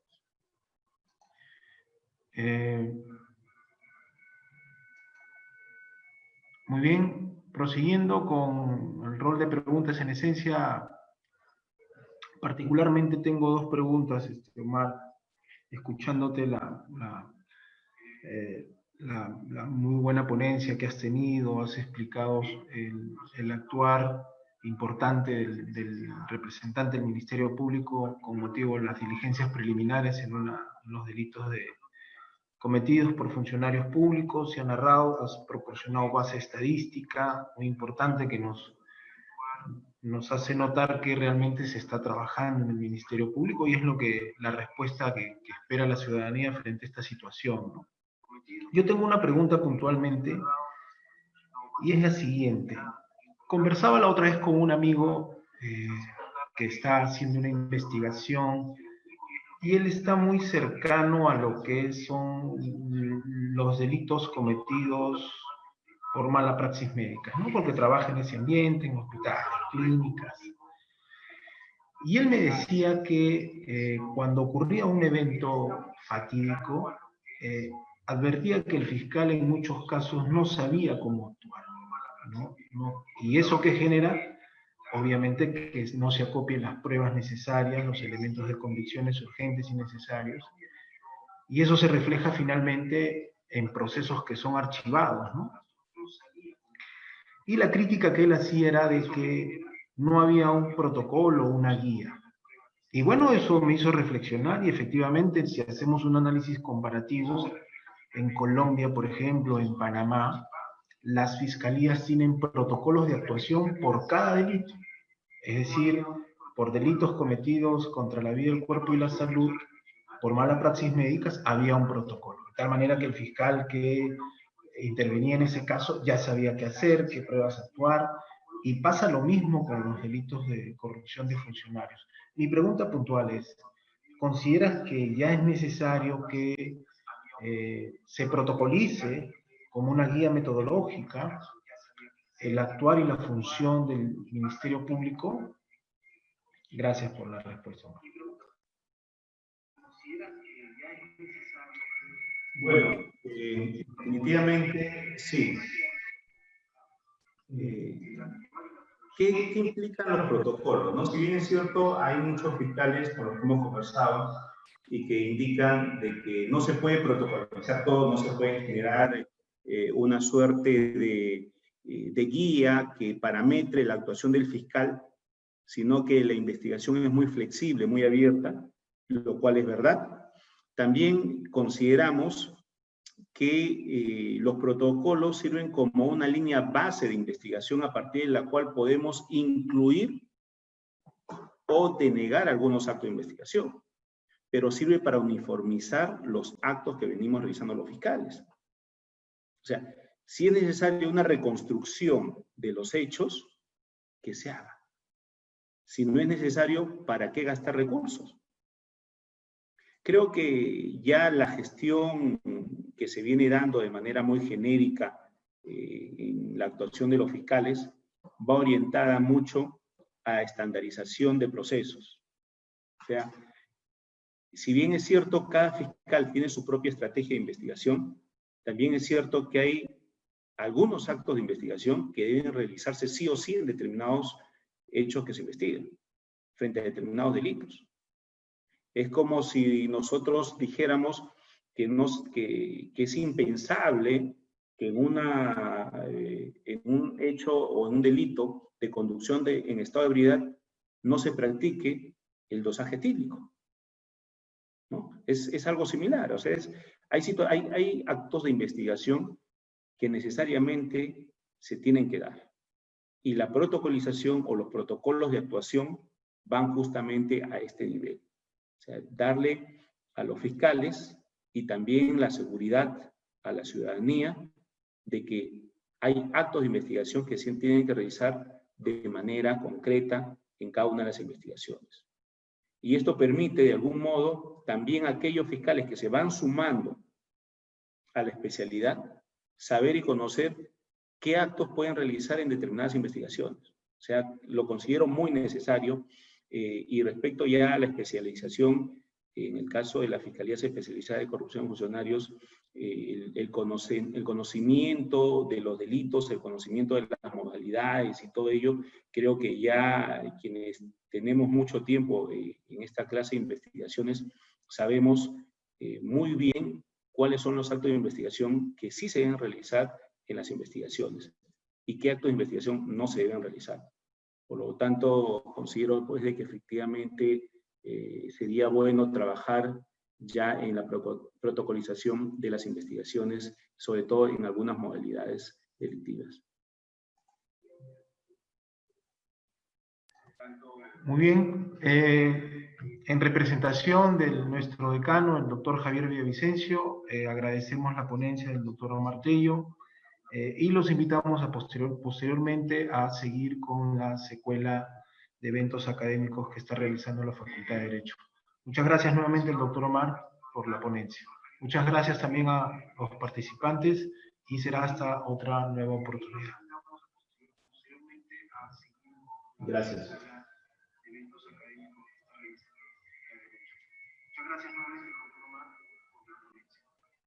Muy bien. prosiguiendo con el rol de preguntas, en esencia, particularmente tengo dos preguntas, Omar, escuchándote la muy buena ponencia que has tenido, has explicado el actuar importante del representante del Ministerio Público con motivo de las diligencias preliminares en los delitos cometidos por funcionarios públicos. Se ha narrado, has proporcionado base estadística muy importante que nos hace notar que realmente se está trabajando en el Ministerio Público, y es la respuesta que espera la ciudadanía frente a esta situación, ¿no? Yo tengo una pregunta puntualmente, y es la siguiente. Conversaba la otra vez con un amigo que está haciendo una investigación, y él está muy cercano a lo que son los delitos cometidos por mala praxis médica, ¿no? Porque trabaja en ese ambiente, en hospitales, clínicas. Y él me decía que cuando ocurría un evento fatídico, advertía que el fiscal en muchos casos no sabía cómo actuar, ¿no? Y eso que genera, obviamente, que no se acopien las pruebas necesarias, los elementos de convicciones urgentes y necesarios, y eso se refleja finalmente en procesos que son archivados, ¿no? Y la crítica que él hacía era de que no había un protocolo, una guía. Y bueno, eso me hizo reflexionar, y efectivamente, si hacemos un análisis comparativo, en Colombia, por ejemplo, en Panamá, las fiscalías tienen protocolos de actuación por cada delito. Es decir, por delitos cometidos contra la vida, el cuerpo y la salud, por mala praxis médicas, había un protocolo. De tal manera que el fiscal que intervenía en ese caso ya sabía qué hacer, qué pruebas actuar, y pasa lo mismo con los delitos de corrupción de funcionarios. Mi pregunta puntual es, ¿consideras que ya es necesario que se protocolice como una guía metodológica el actuar y la función del Ministerio Público? Gracias por la respuesta. Bueno, definitivamente sí. ¿Qué implican los protocolos, ¿no? Si bien es cierto, hay muchos fiscales con los que hemos conversado y que indican de que no se puede protocolizar todo, no se puede generar una suerte de guía que parametre la actuación del fiscal, sino que la investigación es muy flexible, muy abierta, lo cual es verdad. También consideramos que los protocolos sirven como una línea base de investigación a partir de la cual podemos incluir o denegar algunos actos de investigación, pero sirve para uniformizar los actos que venimos realizando los fiscales. O sea, si es necesaria una reconstrucción de los hechos, que se haga. Si no es necesario, ¿para qué gastar recursos? Creo que ya la gestión que se viene dando de manera muy genérica en la actuación de los fiscales va orientada mucho a estandarización de procesos. O sea, si bien es cierto, cada fiscal tiene su propia estrategia de investigación, también es cierto que hay algunos actos de investigación que deben realizarse sí o sí en determinados hechos que se investigan, frente a determinados delitos. Es como si nosotros dijéramos que es impensable que en un hecho o en un delito de conducción en estado de ebriedad no se practique el dosaje etílico, ¿no? Es algo similar. O sea, hay actos de investigación que necesariamente se tienen que dar. Y la protocolización o los protocolos de actuación van justamente a este nivel. O sea, darle a los fiscales y también la seguridad a la ciudadanía de que hay actos de investigación que se tienen que realizar de manera concreta en cada una de las investigaciones. Y esto permite, de algún modo, también a aquellos fiscales que se van sumando a la especialidad, saber y conocer qué actos pueden realizar en determinadas investigaciones. O sea, lo considero muy necesario. Y respecto ya a la especialización, en el caso de las Fiscalías Especializadas de Corrupción de Funcionarios, el conocimiento de los delitos, el conocimiento de las modalidades y todo ello, creo que ya quienes tenemos mucho tiempo en esta clase de investigaciones sabemos muy bien cuáles son los actos de investigación que sí se deben realizar en las investigaciones y qué actos de investigación no se deben realizar. Por lo tanto, considero pues, de que efectivamente sería bueno trabajar ya en la protocolización de las investigaciones, sobre todo en algunas modalidades delictivas. Muy bien. En representación de nuestro decano, el doctor Javier Villavicencio, agradecemos la ponencia del doctor Omar Tello y los invitamos a posteriormente a seguir con la secuela de eventos académicos que está realizando la Facultad de Derecho. Muchas gracias nuevamente al doctor Omar por la ponencia. Muchas gracias también a los participantes y será hasta otra nueva oportunidad. Gracias. Muchas gracias nuevamente.